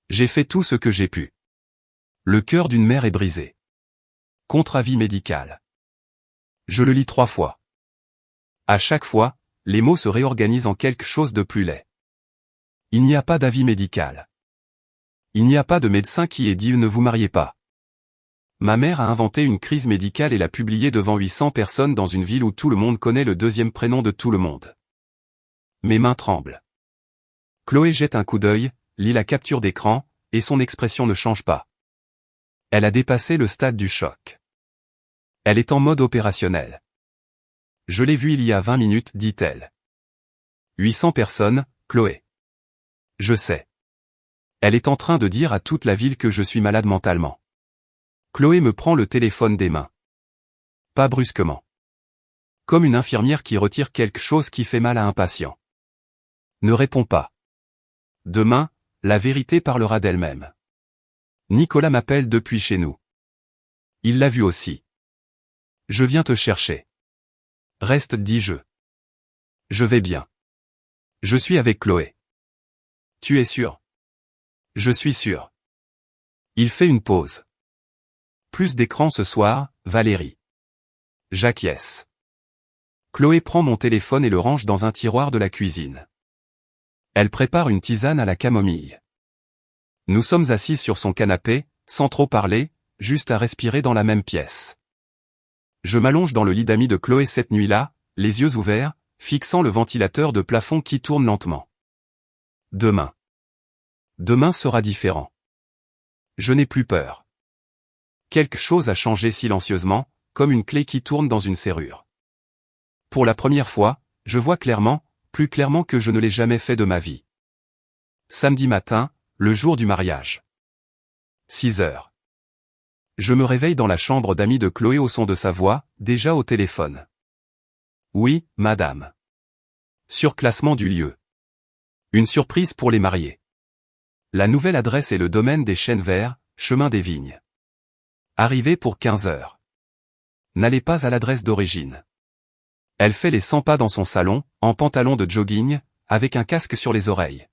J'ai fait tout ce que j'ai pu. Le cœur d'une mère est brisé. Contre avis médical. Je le lis 3 fois. À chaque fois, les mots se réorganisent en quelque chose de plus laid. Il n'y a pas d'avis médical. Il n'y a pas de médecin qui ait dit ne vous mariez pas. Ma mère a inventé une crise médicale et l'a publiée devant 800 personnes dans une ville où tout le monde connaît le deuxième prénom de tout le monde. Mes mains tremblent. Chloé jette un coup d'œil, lit la capture d'écran, et son expression ne change pas. Elle a dépassé le stade du choc. Elle est en mode opérationnel. Je l'ai vue il y a 20 minutes, dit-elle. 800 personnes, Chloé. Je sais. Elle est en train de dire à toute la ville que je suis malade mentalement. Chloé me prend le téléphone des mains. Pas brusquement. Comme une infirmière qui retire quelque chose qui fait mal à un patient. Ne réponds pas. Demain, la vérité parlera d'elle-même. Nicolas m'appelle depuis chez nous. Il l'a vu aussi. Je viens te chercher. Reste, dis-je. Je vais bien. Je suis avec Chloé. Tu es sûr? Je suis sûr. Il fait une pause. Plus d'écran ce soir, Valérie. J'acquiesce. Chloé prend mon téléphone et le range dans un tiroir de la cuisine. Elle prépare une tisane à la camomille. Nous sommes assis sur son canapé, sans trop parler, juste à respirer dans la même pièce. Je m'allonge dans le lit d'amis de Chloé cette nuit-là, les yeux ouverts, fixant le ventilateur de plafond qui tourne lentement. Demain. Demain sera différent. Je n'ai plus peur. Quelque chose a changé silencieusement, comme une clé qui tourne dans une serrure. Pour la première fois, je vois clairement, plus clairement que je ne l'ai jamais fait de ma vie. Samedi matin, le jour du mariage. 6 heures. Je me réveille dans la chambre d'amis de Chloé au son de sa voix, déjà au téléphone. Oui, madame. Surclassement du lieu. Une surprise pour les mariés. La nouvelle adresse est le domaine des Chênes Verts, chemin des Vignes. Arrivée pour 15 heures. N'allez pas à l'adresse d'origine. Elle fait les 100 pas dans son salon, en pantalon de jogging, avec un casque sur les oreilles.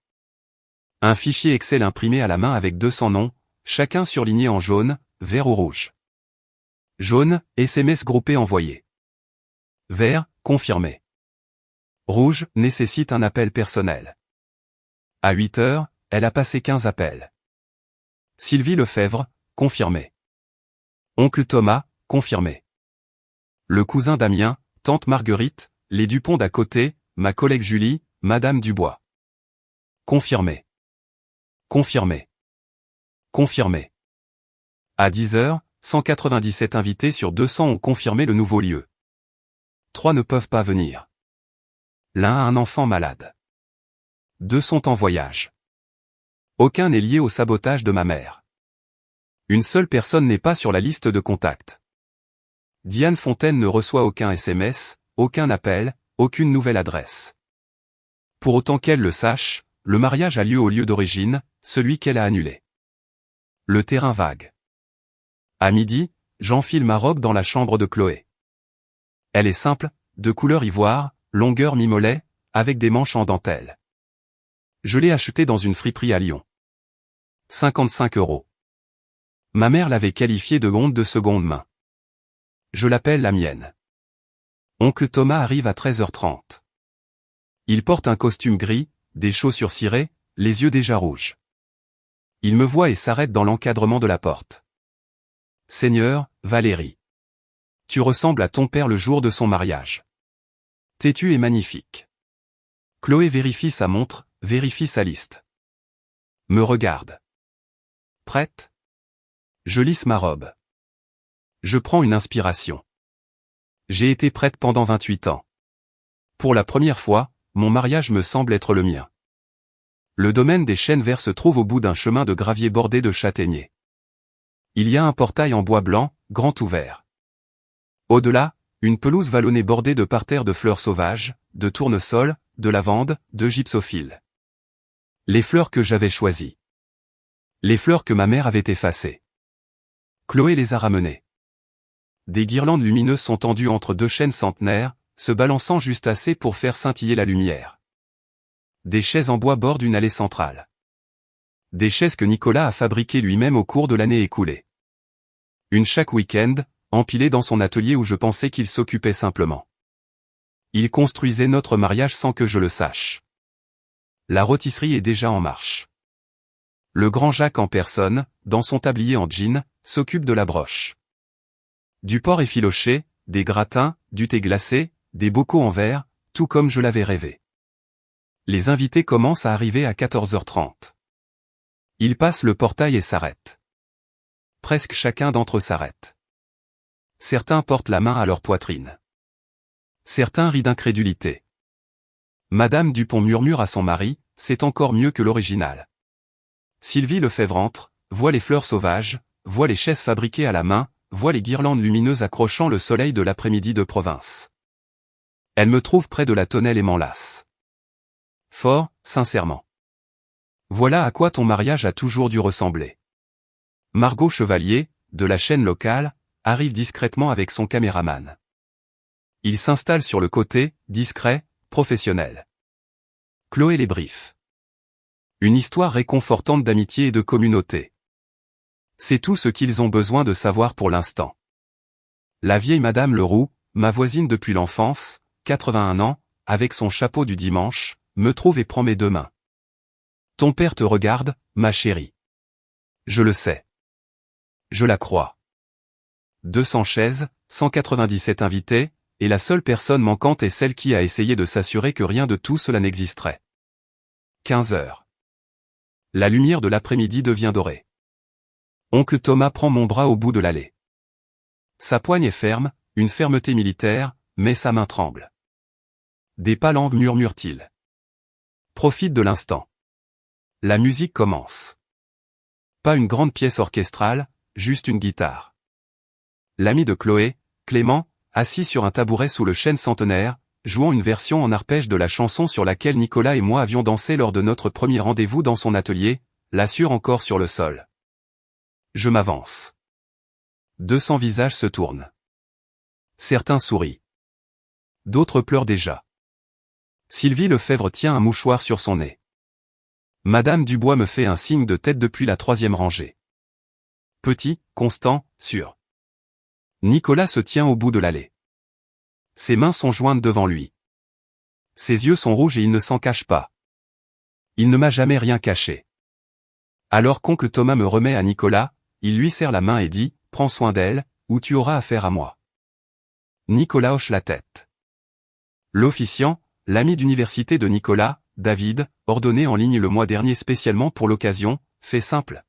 Un fichier Excel imprimé à la main avec 200 noms, chacun surligné en jaune, vert ou rouge. Jaune, SMS groupé envoyé. Vert, confirmé. Rouge, nécessite un appel personnel. À 8 heures, elle a passé 15 appels. Sylvie Lefebvre, confirmé. Oncle Thomas, confirmé. Le cousin Damien, tante Marguerite, les Dupont d'à côté, ma collègue Julie, Madame Dubois. Confirmé. Confirmé. Confirmé. À 10 heures, 197 invités sur 200 ont confirmé le nouveau lieu. 3 ne peuvent pas venir. L'un a un enfant malade. 2 sont en voyage. Aucun n'est lié au sabotage de ma mère. Une seule personne n'est pas sur la liste de contacts. Diane Fontaine ne reçoit aucun SMS, aucun appel, aucune nouvelle adresse. Pour autant qu'elle le sache, le mariage a lieu au lieu d'origine, celui qu'elle a annulé. Le terrain vague. À midi, j'enfile ma robe dans la chambre de Chloé. Elle est simple, de couleur ivoire, longueur mi-mollet, avec des manches en dentelle. Je l'ai achetée dans une friperie à Lyon. 55 €. Ma mère l'avait qualifiée de honte de seconde main. Je l'appelle la mienne. Oncle Thomas arrive à 13h30. Il porte un costume gris, des chaussures cirées, les yeux déjà rouges. Il me voit et s'arrête dans l'encadrement de la porte. Seigneur, Valérie. Tu ressembles à ton père le jour de son mariage. Têtu et magnifique. Chloé vérifie sa montre, vérifie sa liste. Me regarde. Prête? Je lisse ma robe. Je prends une inspiration. J'ai été prête pendant 28 ans. Pour la première fois, mon mariage me semble être le mien. Le domaine des Chênes Verts se trouve au bout d'un chemin de gravier bordé de châtaigniers. Il y a un portail en bois blanc, grand ouvert. Au-delà, une pelouse vallonnée bordée de parterres de fleurs sauvages, de tournesol, de lavande, de gypsophile. Les fleurs que j'avais choisies. Les fleurs que ma mère avait effacées. Chloé les a ramenées. Des guirlandes lumineuses sont tendues entre 2 chênes centenaires, se balançant juste assez pour faire scintiller la lumière. Des chaises en bois bordent une allée centrale. Des chaises que Nicolas a fabriquées lui-même au cours de l'année écoulée. Une chaque week-end, empilée dans son atelier où je pensais qu'il s'occupait simplement. Il construisait notre mariage sans que je le sache. La rôtisserie est déjà en marche. Le grand Jacques en personne, dans son tablier en jean, s'occupe de la broche. Du porc effiloché, des gratins, du thé glacé, des bocaux en verre, tout comme je l'avais rêvé. Les invités commencent à arriver à 14h30. Ils passent le portail et s'arrêtent. Presque chacun d'entre eux s'arrête. Certains portent la main à leur poitrine. Certains rient d'incrédulité. Madame Dupont murmure à son mari, c'est encore mieux que l'original. Sylvie Lefebvre entre, voit les fleurs sauvages, voit les chaises fabriquées à la main, voit les guirlandes lumineuses accrochant le soleil de l'après-midi de province. Elle me trouve près de la tonnelle et m'enlace. Fort, sincèrement. Voilà à quoi ton mariage a toujours dû ressembler. Margot Chevalier, de la chaîne locale, arrive discrètement avec son caméraman. Il s'installe sur le côté, discret, professionnel. Chloé les briefe. Une histoire réconfortante d'amitié et de communauté. C'est tout ce qu'ils ont besoin de savoir pour l'instant. La vieille Madame Leroux, ma voisine depuis l'enfance, 81 ans, avec son chapeau du dimanche, me trouve et prend mes deux mains. Ton père te regarde, ma chérie. Je le sais. Je la crois. 200 chaises, 197 invités, et la seule personne manquante est celle qui a essayé de s'assurer que rien de tout cela n'existerait. 15 heures. La lumière de l'après-midi devient dorée. Oncle Thomas prend mon bras au bout de l'allée. Sa poigne est ferme, une fermeté militaire, mais sa main tremble. Des pas langues murmure-t-il. Profite de l'instant. La musique commence. Pas une grande pièce orchestrale, juste une guitare. L'ami de Chloé, Clément, assis sur un tabouret sous le chêne centenaire, jouant une version en arpège de la chanson sur laquelle Nicolas et moi avions dansé lors de notre premier rendez-vous dans son atelier, l'assure encore sur le sol. Je m'avance. 200 visages se tournent. Certains sourient. D'autres pleurent déjà. Sylvie Lefebvre tient un mouchoir sur son nez. Madame Dubois me fait un signe de tête depuis la 3e rangée. Petit, constant, sûr. Nicolas se tient au bout de l'allée. Ses mains sont jointes devant lui. Ses yeux sont rouges et il ne s'en cache pas. Il ne m'a jamais rien caché. Alors qu'oncle Thomas me remet à Nicolas, il lui serre la main et dit « Prends soin d'elle, ou tu auras affaire à moi ». Nicolas hoche la tête. L'officiant, l'ami d'université de Nicolas, David, ordonné en ligne le mois dernier spécialement pour l'occasion, fait simple.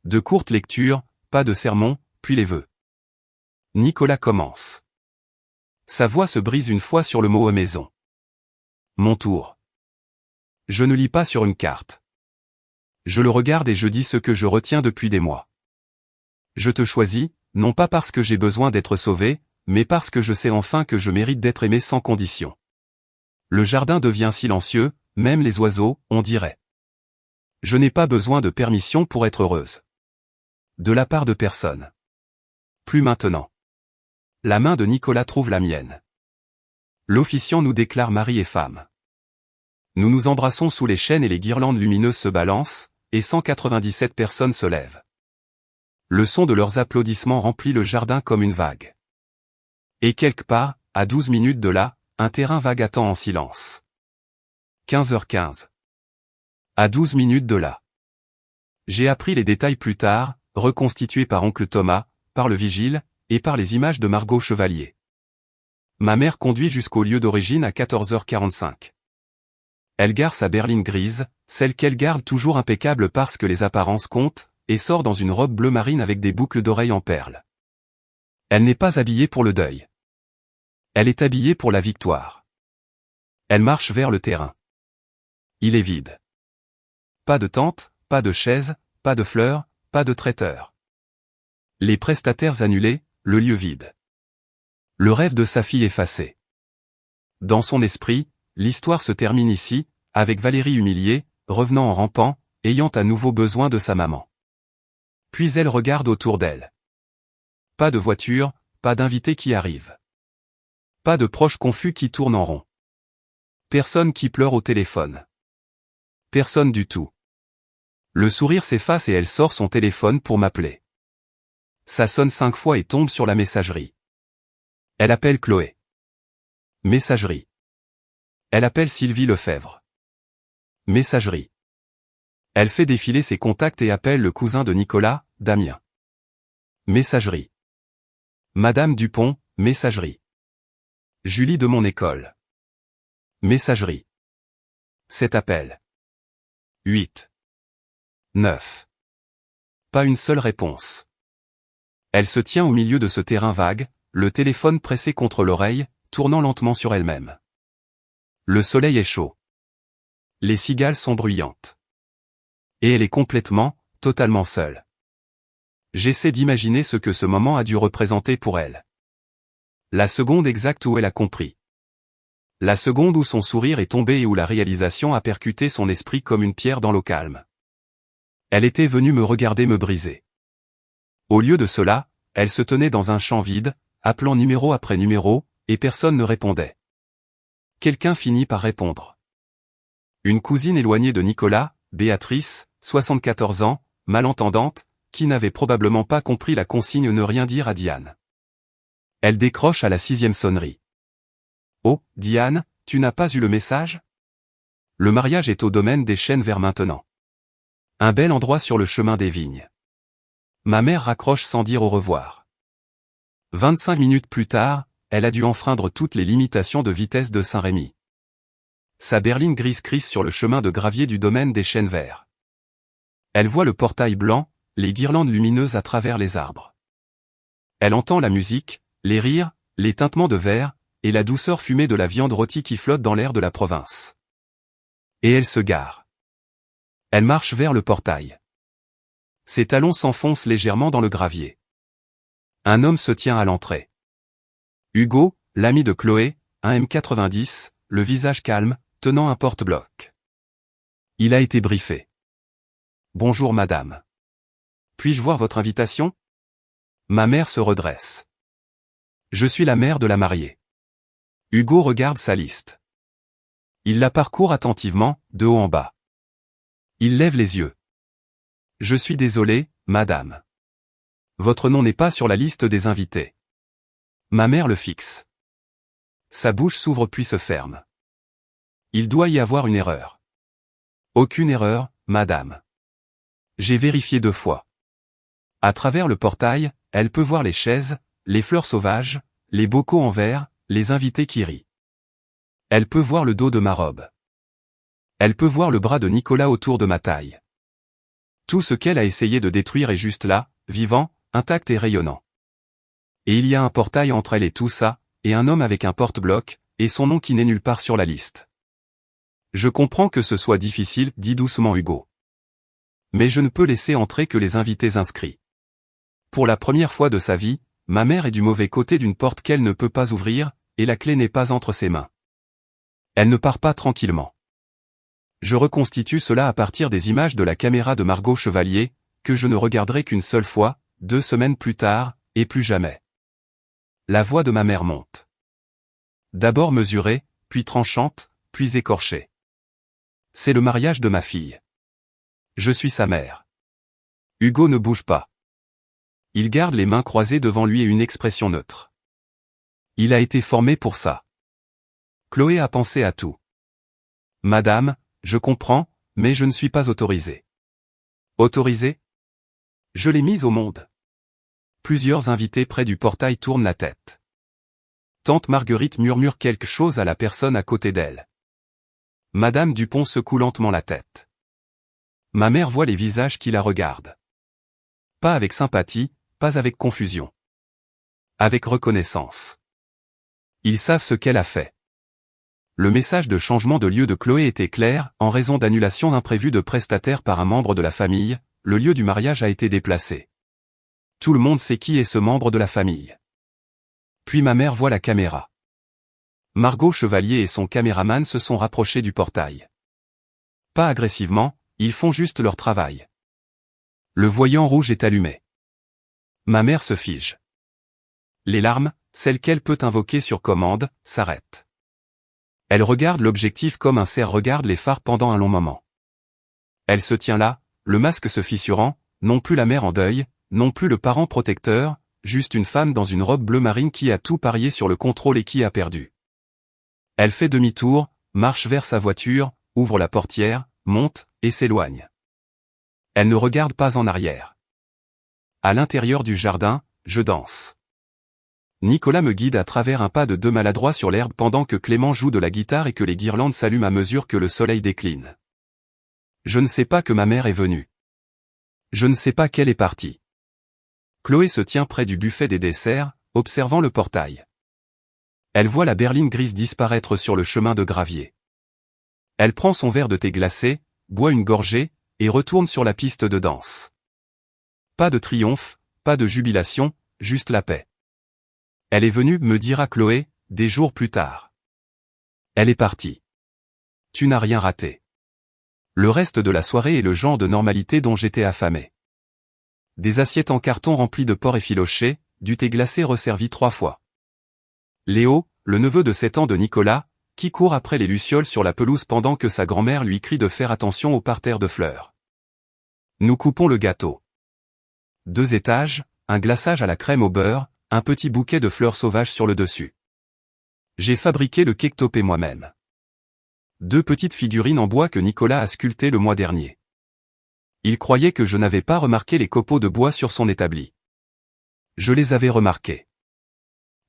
De courtes lectures, pas de sermons, puis les vœux. Nicolas commence. Sa voix se brise une fois sur le mot « maison ». Mon tour. Je ne lis pas sur une carte. Je le regarde et je dis ce que je retiens depuis des mois. Je te choisis, non pas parce que j'ai besoin d'être sauvé, mais parce que je sais enfin que je mérite d'être aimé sans condition. Le jardin devient silencieux, même les oiseaux, on dirait. Je n'ai pas besoin de permission pour être heureuse. De la part de personne. Plus maintenant. La main de Nicolas trouve la mienne. L'officiant nous déclare mari et femme. Nous nous embrassons sous les chênes et les guirlandes lumineuses se balancent, et 197 personnes se lèvent. Le son de leurs applaudissements remplit le jardin comme une vague. Et quelque part, à 12 minutes de là, un terrain vague attend en silence. 15h15. À 12 minutes de là. J'ai appris les détails plus tard, reconstitués par oncle Thomas, par le vigile, et par les images de Margot Chevalier. Ma mère conduit jusqu'au lieu d'origine à 14h45. Elle gare sa berline grise, celle qu'elle garde toujours impeccable parce que les apparences comptent, et sort dans une robe bleu marine avec des boucles d'oreilles en perles. Elle n'est pas habillée pour le deuil. Elle est habillée pour la victoire. Elle marche vers le terrain. Il est vide. Pas de tente, pas de chaise, pas de fleurs, pas de traiteur. Les prestataires annulés, le lieu vide. Le rêve de sa fille effacé. Dans son esprit, l'histoire se termine ici, avec Valérie humiliée, revenant en rampant, ayant à nouveau besoin de sa maman. Puis elle regarde autour d'elle. Pas de voiture, pas d'invités qui arrivent. Pas de proches confus qui tournent en rond. Personne qui pleure au téléphone. Personne du tout. Le sourire s'efface et elle sort son téléphone pour m'appeler. Ça sonne 5 fois et tombe sur la messagerie. Elle appelle Chloé. Messagerie. Elle appelle Sylvie Lefebvre. Messagerie. Elle fait défiler ses contacts et appelle le cousin de Nicolas, Damien. Messagerie. Madame Dupont, messagerie. Julie de mon école. Messagerie. Cet appel. 8. 9. Pas une seule réponse. Elle se tient au milieu de ce terrain vague, le téléphone pressé contre l'oreille, tournant lentement sur elle-même. Le soleil est chaud. Les cigales sont bruyantes. Et elle est complètement, totalement seule. J'essaie d'imaginer ce que ce moment a dû représenter pour elle. La seconde exacte où elle a compris. La seconde où son sourire est tombé et où la réalisation a percuté son esprit comme une pierre dans l'eau calme. Elle était venue me regarder me briser. Au lieu de cela, elle se tenait dans un champ vide, appelant numéro après numéro, et personne ne répondait. Quelqu'un finit par répondre. Une cousine éloignée de Nicolas, Béatrice, 74 ans, malentendante, qui n'avait probablement pas compris la consigne ne rien dire à Diane. Elle décroche à la 6e sonnerie. « Oh, Diane, tu n'as pas eu le message ? Le mariage est au domaine des Chênes vers maintenant. Un bel endroit sur le chemin des vignes. » Ma mère raccroche sans dire au revoir. 25 minutes plus tard, elle a dû enfreindre toutes les limitations de vitesse de Saint-Rémy. Sa berline grise crisse sur le chemin de gravier du domaine des Chênes verts. Elle voit le portail blanc, les guirlandes lumineuses à travers les arbres. Elle entend la musique, les rires, les tintements de verre, et la douceur fumée de la viande rôtie qui flotte dans l'air de la province. Et elle se gare. Elle marche vers le portail. Ses talons s'enfoncent légèrement dans le gravier. Un homme se tient à l'entrée. Hugo, l'ami de Chloé, un M90, le visage calme, tenant un porte-bloc. Il a été briefé. « Bonjour madame. Puis-je voir votre invitation ?» Ma mère se redresse. « Je suis la mère de la mariée. » Hugo regarde sa liste. Il la parcourt attentivement, de haut en bas. Il lève les yeux. « Je suis désolé, madame. Votre nom n'est pas sur la liste des invités. » Ma mère le fixe. Sa bouche s'ouvre puis se ferme. Il doit y avoir une erreur. Aucune erreur, madame. J'ai vérifié 2 fois. À travers le portail, elle peut voir les chaises, les fleurs sauvages, les bocaux en verre, les invités qui rient. Elle peut voir le dos de ma robe. Elle peut voir le bras de Nicolas autour de ma taille. Tout ce qu'elle a essayé de détruire est juste là, vivant, intact et rayonnant. Et il y a un portail entre elle et tout ça, et un homme avec un porte-bloc, et son nom qui n'est nulle part sur la liste. Je comprends que ce soit difficile, dit doucement Hugo. Mais je ne peux laisser entrer que les invités inscrits. Pour la première fois de sa vie, ma mère est du mauvais côté d'une porte qu'elle ne peut pas ouvrir, et la clé n'est pas entre ses mains. Elle ne part pas tranquillement. Je reconstitue cela à partir des images de la caméra de Margot Chevalier, que je ne regarderai qu'une seule fois, 2 semaines plus tard, et plus jamais. La voix de ma mère monte. D'abord mesurée, puis tranchante, puis écorchée. C'est le mariage de ma fille. Je suis sa mère. Hugo ne bouge pas. Il garde les mains croisées devant lui et une expression neutre. Il a été formé pour ça. Chloé a pensé à tout. Madame, je comprends, mais je ne suis pas autorisé. Autorisé ? Je l'ai mise au monde. Plusieurs invités près du portail tournent la tête. Tante Marguerite murmure quelque chose à la personne à côté d'elle. Madame Dupont secoue lentement la tête. Ma mère voit les visages qui la regardent. Pas avec sympathie, pas avec confusion. Avec reconnaissance. Ils savent ce qu'elle a fait. Le message de changement de lieu de Chloé était clair, en raison d'annulation imprévue de prestataire par un membre de la famille, le lieu du mariage a été déplacé. Tout le monde sait qui est ce membre de la famille. Puis ma mère voit la caméra. Margot Chevalier et son caméraman se sont rapprochés du portail. Pas agressivement, ils font juste leur travail. Le voyant rouge est allumé. Ma mère se fige. Les larmes, celles qu'elle peut invoquer sur commande, s'arrêtent. Elle regarde l'objectif comme un cerf regarde les phares pendant un long moment. Elle se tient là, le masque se fissurant, non plus la mère en deuil, non plus le parent protecteur, juste une femme dans une robe bleu marine qui a tout parié sur le contrôle et qui a perdu. Elle fait demi-tour, marche vers sa voiture, ouvre la portière, monte, et s'éloigne. Elle ne regarde pas en arrière. À l'intérieur du jardin, je danse. Nicolas me guide à travers un pas de 2 maladroits sur l'herbe pendant que Clément joue de la guitare et que les guirlandes s'allument à mesure que le soleil décline. Je ne sais pas que ma mère est venue. Je ne sais pas qu'elle est partie. Chloé se tient près du buffet des desserts, observant le portail. Elle voit la berline grise disparaître sur le chemin de gravier. Elle prend son verre de thé glacé, boit une gorgée, et retourne sur la piste de danse. Pas de triomphe, pas de jubilation, juste la paix. Elle est venue, me dira Chloé, des jours plus tard. Elle est partie. Tu n'as rien raté. Le reste de la soirée est le genre de normalité dont j'étais affamé. Des assiettes en carton remplies de porc effiloché, du thé glacé resservi 3 fois. Léo, le neveu de 7 ans de Nicolas, qui court après les lucioles sur la pelouse pendant que sa grand-mère lui crie de faire attention au parterre de fleurs. Nous coupons le gâteau. 2 étages, un glaçage à la crème au beurre, un petit bouquet de fleurs sauvages sur le dessus. J'ai fabriqué le cake topé moi-même. 2 petites figurines en bois que Nicolas a sculptées le mois dernier. Il croyait que je n'avais pas remarqué les copeaux de bois sur son établi. Je les avais remarqués.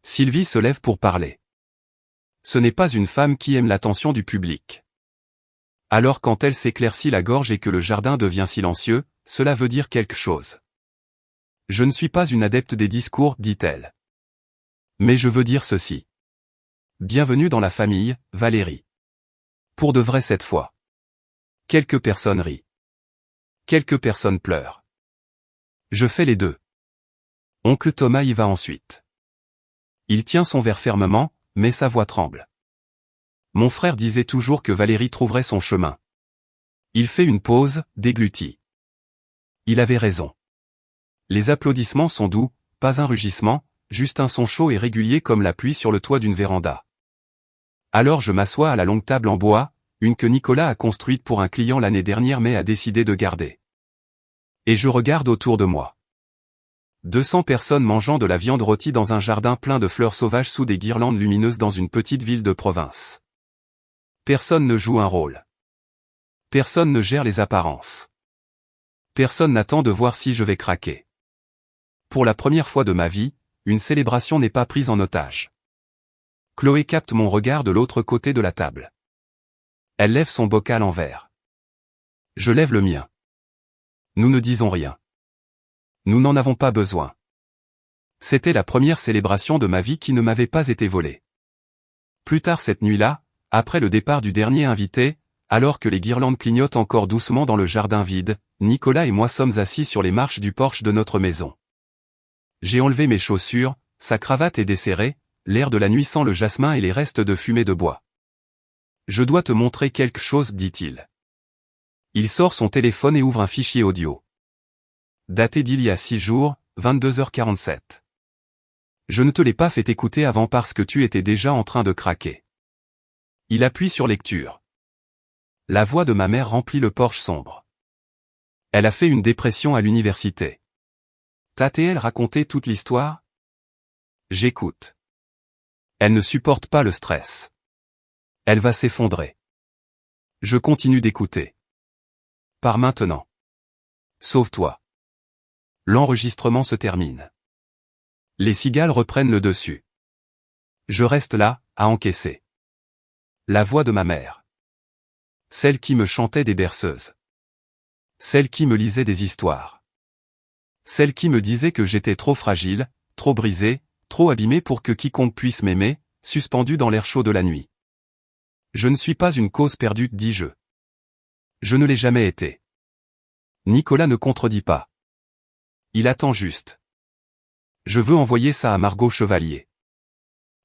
Sylvie se lève pour parler. Ce n'est pas une femme qui aime l'attention du public. Alors quand elle s'éclaircit la gorge et que le jardin devient silencieux, cela veut dire quelque chose. Je ne suis pas une adepte des discours, dit-elle. Mais je veux dire ceci. Bienvenue dans la famille, Valérie. Pour de vrai cette fois. Quelques personnes rient. Quelques personnes pleurent. Je fais les deux. Oncle Thomas y va ensuite. Il tient son verre fermement, mais sa voix tremble. Mon frère disait toujours que Valérie trouverait son chemin. Il fait une pause, déglutit. Il avait raison. Les applaudissements sont doux, pas un rugissement, juste un son chaud et régulier comme la pluie sur le toit d'une véranda. Alors je m'assois à la longue table en bois, une que Nicolas a construite pour un client l'année dernière mais a décidé de garder. Et je regarde autour de moi. 200 personnes mangeant de la viande rôtie dans un jardin plein de fleurs sauvages sous des guirlandes lumineuses dans une petite ville de province. Personne ne joue un rôle. Personne ne gère les apparences. Personne n'attend de voir si je vais craquer. Pour la première fois de ma vie, une célébration n'est pas prise en otage. Chloé capte mon regard de l'autre côté de la table. Elle lève son bocal en verre. Je lève le mien. Nous ne disons rien. Nous n'en avons pas besoin. C'était la première célébration de ma vie qui ne m'avait pas été volée. Plus tard cette nuit-là, après le départ du dernier invité, alors que les guirlandes clignotent encore doucement dans le jardin vide, Nicolas et moi sommes assis sur les marches du porche de notre maison. J'ai enlevé mes chaussures, sa cravate est desserrée, l'air de la nuit sent le jasmin et les restes de fumée de bois. Je dois te montrer quelque chose, dit-il. Il sort son téléphone et ouvre un fichier audio. Daté d'il y a 6 jours, 22h47. Je ne te l'ai pas fait écouter avant parce que tu étais déjà en train de craquer. Il appuie sur lecture. La voix de ma mère remplit le porche sombre. Elle a fait une dépression à l'université. T'a-t-elle raconté toute l'histoire? J'écoute. Elle ne supporte pas le stress. Elle va s'effondrer. Je continue d'écouter. Par maintenant. Sauve-toi. L'enregistrement se termine. Les cigales reprennent le dessus. Je reste là, à encaisser. La voix de ma mère. Celle qui me chantait des berceuses. Celle qui me lisait des histoires. Celle qui me disait que j'étais trop fragile, trop brisé, trop abîmé pour que quiconque puisse m'aimer, suspendu dans l'air chaud de la nuit. Je ne suis pas une cause perdue, dis-je. Je ne l'ai jamais été. Nicolas ne contredit pas. Il attend juste. Je veux envoyer ça à Margot Chevalier.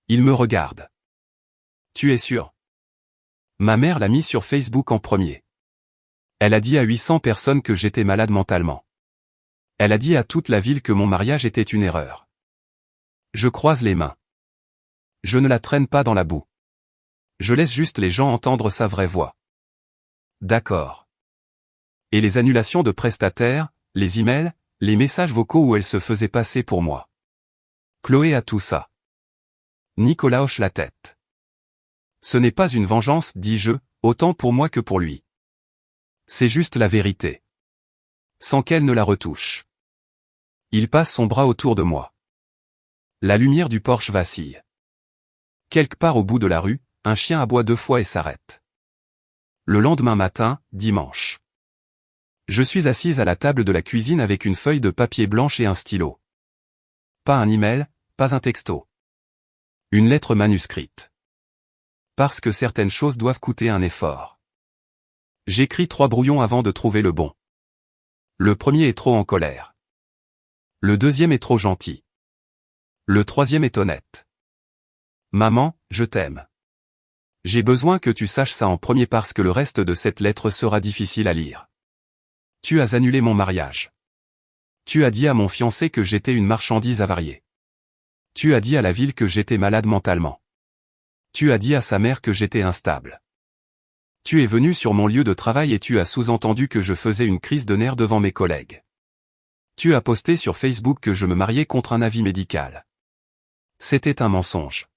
Il me regarde. Tu es sûr? Ma mère l'a mis sur Facebook en premier. Elle a dit à 800 personnes que j'étais malade mentalement. Elle a dit à toute la ville que mon mariage était une erreur. Je croise les mains. Je ne la traîne pas dans la boue. Je laisse juste les gens entendre sa vraie voix. D'accord. Et les annulations de prestataires, les emails, les messages vocaux où elle se faisait passer pour moi. Chloé a tout ça. Nicolas hoche la tête. Ce n'est pas une vengeance, dis-je, autant pour moi que pour lui. C'est juste la vérité. Sans qu'elle ne la retouche. Il passe son bras autour de moi. La lumière du porche vacille. Quelque part au bout de la rue, un chien aboie 2 fois et s'arrête. Le lendemain matin, dimanche. Je suis assise à la table de la cuisine avec une feuille de papier blanche et un stylo. Pas un email, pas un texto. Une lettre manuscrite. Parce que certaines choses doivent coûter un effort. J'écris 3 brouillons avant de trouver le bon. Le premier est trop en colère. Le deuxième est trop gentil. Le troisième est honnête. Maman, je t'aime. J'ai besoin que tu saches ça en premier parce que le reste de cette lettre sera difficile à lire. Tu as annulé mon mariage. Tu as dit à mon fiancé que j'étais une marchandise avariée. Tu as dit à la ville que j'étais malade mentalement. Tu as dit à sa mère que j'étais instable. Tu es venu sur mon lieu de travail et tu as sous-entendu que je faisais une crise de nerfs devant mes collègues. Tu as posté sur Facebook que je me mariais contre un avis médical. C'était un mensonge.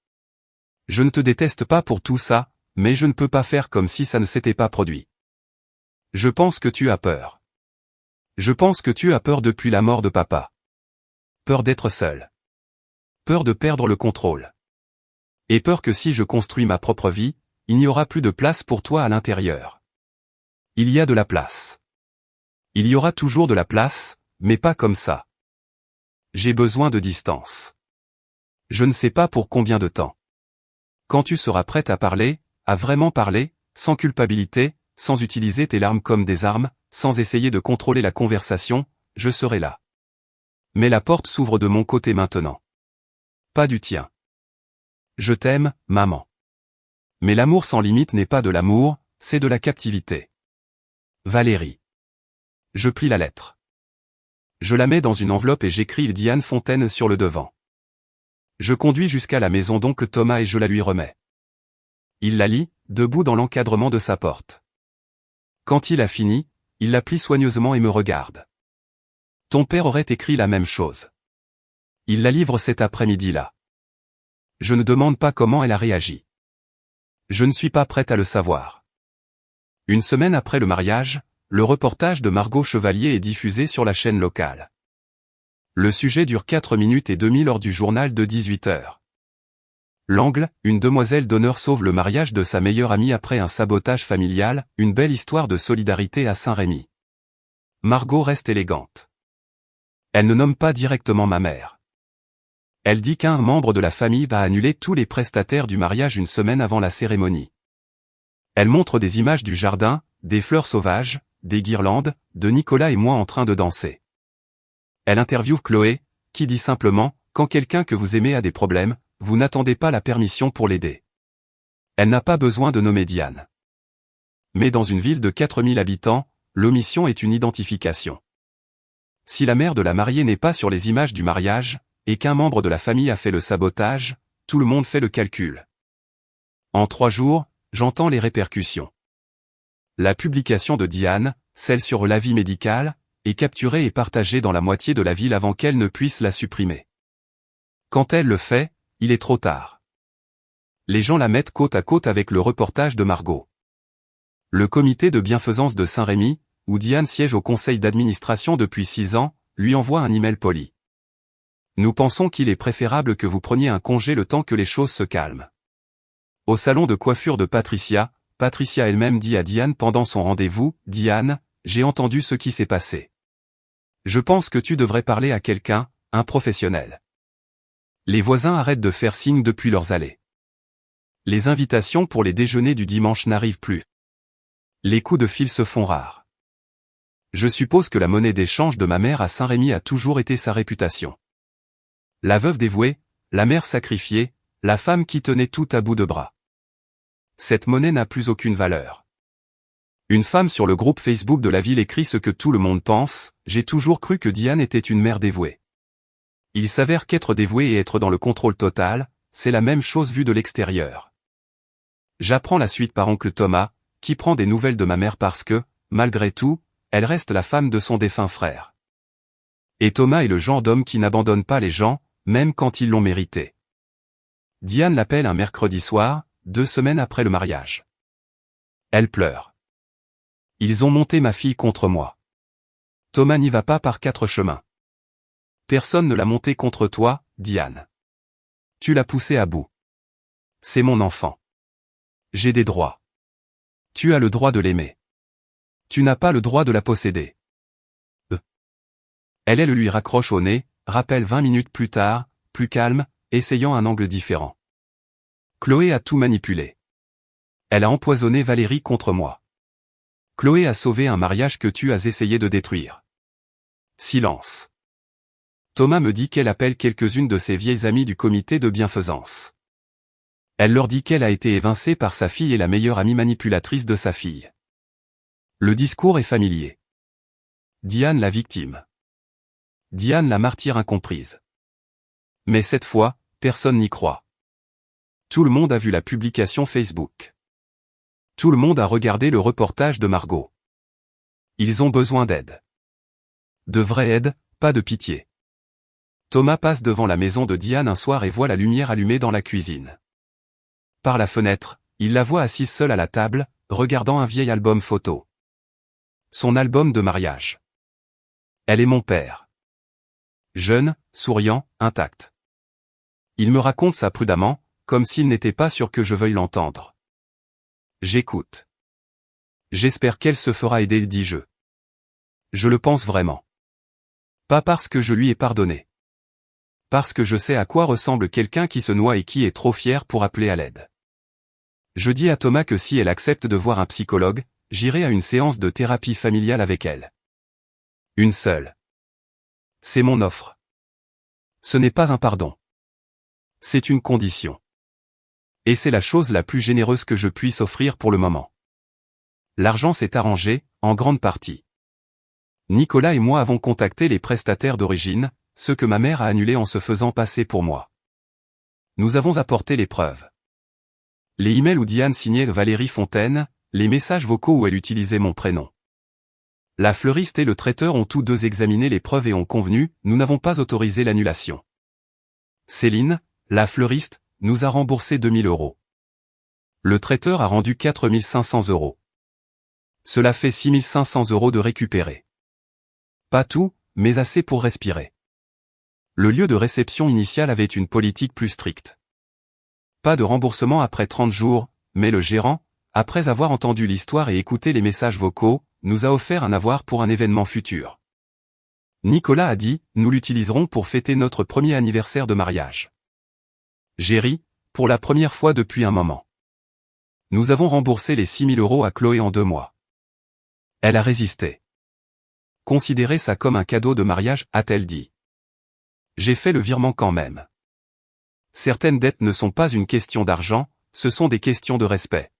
Je ne te déteste pas pour tout ça, mais je ne peux pas faire comme si ça ne s'était pas produit. Je pense que tu as peur. Je pense que tu as peur depuis la mort de papa. Peur d'être seul. Peur de perdre le contrôle. Et peur que si je construis ma propre vie, il n'y aura plus de place pour toi à l'intérieur. Il y a de la place. Il y aura toujours de la place, mais pas comme ça. J'ai besoin de distance. Je ne sais pas pour combien de temps. Quand tu seras prête à parler, à vraiment parler, sans culpabilité, sans utiliser tes larmes comme des armes, sans essayer de contrôler la conversation, je serai là. Mais la porte s'ouvre de mon côté maintenant. Pas du tien. Je t'aime, maman. Mais l'amour sans limite n'est pas de l'amour, c'est de la captivité. Valérie. Je plie la lettre. Je la mets dans une enveloppe et j'écris Diane Fontaine sur le devant. Je conduis jusqu'à la maison d'oncle Thomas et je la lui remets. Il la lit, debout dans l'encadrement de sa porte. Quand il a fini, il la plie soigneusement et me regarde. Ton père aurait écrit la même chose. Il la livre cet après-midi-là. Je ne demande pas comment elle a réagi. Je ne suis pas prête à le savoir. Une semaine après le mariage, le reportage de Margot Chevalier est diffusé sur la chaîne locale. Le sujet dure 4 minutes et demie lors du journal de 18 heures. L'angle, une demoiselle d'honneur sauve le mariage de sa meilleure amie après un sabotage familial, une belle histoire de solidarité à Saint-Rémy. Margot reste élégante. Elle ne nomme pas directement ma mère. Elle dit qu'un membre de la famille va annuler tous les prestataires du mariage une semaine avant la cérémonie. Elle montre des images du jardin, des fleurs sauvages, des guirlandes, de Nicolas et moi en train de danser. Elle interviewe Chloé, qui dit simplement, quand quelqu'un que vous aimez a des problèmes, vous n'attendez pas la permission pour l'aider. Elle n'a pas besoin de nommer Diane. Mais dans une ville de 4000 habitants, l'omission est une identification. Si la mère de la mariée n'est pas sur les images du mariage, et qu'un membre de la famille a fait le sabotage, tout le monde fait le calcul. En 3 jours, j'entends les répercussions. La publication de Diane, celle sur l'avis médical, est capturée et partagée dans la moitié de la ville avant qu'elle ne puisse la supprimer. Quand elle le fait, il est trop tard. Les gens la mettent côte à côte avec le reportage de Margot. Le comité de bienfaisance de Saint-Rémy, où Diane siège au conseil d'administration depuis 6 ans, lui envoie un email poli. Nous pensons qu'il est préférable que vous preniez un congé le temps que les choses se calment. Au salon de coiffure de Patricia, Patricia elle-même dit à Diane pendant son rendez-vous, « Diane, j'ai entendu ce qui s'est passé. Je pense que tu devrais parler à quelqu'un, un professionnel. » Les voisins arrêtent de faire signe depuis leurs allées. Les invitations pour les déjeuners du dimanche n'arrivent plus. Les coups de fil se font rares. Je suppose que la monnaie d'échange de ma mère à Saint-Rémy a toujours été sa réputation. La veuve dévouée, la mère sacrifiée, la femme qui tenait tout à bout de bras. Cette monnaie n'a plus aucune valeur. Une femme sur le groupe Facebook de la ville écrit ce que tout le monde pense, « J'ai toujours cru que Diane était une mère dévouée. » Il s'avère qu'être dévoué et être dans le contrôle total, c'est la même chose vue de l'extérieur. J'apprends la suite par oncle Thomas, qui prend des nouvelles de ma mère parce que, malgré tout, elle reste la femme de son défunt frère. Et Thomas est le genre d'homme qui n'abandonne pas les gens, même quand ils l'ont mérité. Diane l'appelle un mercredi soir, 2 semaines après le mariage. Elle pleure. Ils ont monté ma fille contre moi. Thomas n'y va pas par 4 chemins. Personne ne l'a monté contre toi, Diane. Tu l'as poussé à bout. C'est mon enfant. J'ai des droits. Tu as le droit de l'aimer. Tu n'as pas le droit de la posséder. Elle lui raccroche au nez, rappelle 20 minutes plus tard, plus calme, essayant un angle différent. Chloé a tout manipulé. Elle a empoisonné Valérie contre moi. Chloé a sauvé un mariage que tu as essayé de détruire. Silence. Thomas me dit qu'elle appelle quelques-unes de ses vieilles amies du comité de bienfaisance. Elle leur dit qu'elle a été évincée par sa fille et la meilleure amie manipulatrice de sa fille. Le discours est familier. Diane la victime. Diane la martyre incomprise. Mais cette fois, personne n'y croit. Tout le monde a vu la publication Facebook. Tout le monde a regardé le reportage de Margot. Ils ont besoin d'aide. De vraie aide, pas de pitié. Thomas passe devant la maison de Diane un soir et voit la lumière allumée dans la cuisine. Par la fenêtre, il la voit assise seule à la table, regardant un vieil album photo. Son album de mariage. Elle est mon père. Jeune, souriant, intact. Il me raconte ça prudemment, comme s'il n'était pas sûr que je veuille l'entendre. J'écoute. J'espère qu'elle se fera aider, dis-je. Je le pense vraiment. Pas parce que je lui ai pardonné. Parce que je sais à quoi ressemble quelqu'un qui se noie et qui est trop fier pour appeler à l'aide. Je dis à Thomas que si elle accepte de voir un psychologue, j'irai à une séance de thérapie familiale avec elle. Une seule. C'est mon offre. Ce n'est pas un pardon. C'est une condition. Et c'est la chose la plus généreuse que je puisse offrir pour le moment. L'argent s'est arrangé, en grande partie. Nicolas et moi avons contacté les prestataires d'origine, ceux que ma mère a annulés en se faisant passer pour moi. Nous avons apporté les preuves. Les emails où Diane signait Valérie Fontaine, les messages vocaux où elle utilisait mon prénom. La fleuriste et le traiteur ont tous deux examiné les preuves et ont convenu, nous n'avons pas autorisé l'annulation. Céline, la fleuriste, nous a remboursé 2000 €. Le traiteur a rendu 4500 €. Cela fait 6500 € de récupérer. Pas tout, mais assez pour respirer. Le lieu de réception initial avait une politique plus stricte. Pas de remboursement après 30 jours, mais le gérant, après avoir entendu l'histoire et écouté les messages vocaux, nous a offert un avoir pour un événement futur. Nicolas a dit, nous l'utiliserons pour fêter notre premier anniversaire de mariage. J'ai ri, pour la première fois depuis un moment. Nous avons remboursé les 6000 € à Chloé en 2 mois. Elle a résisté. Considérez ça comme un cadeau de mariage, a-t-elle dit. J'ai fait le virement quand même. Certaines dettes ne sont pas une question d'argent, ce sont des questions de respect.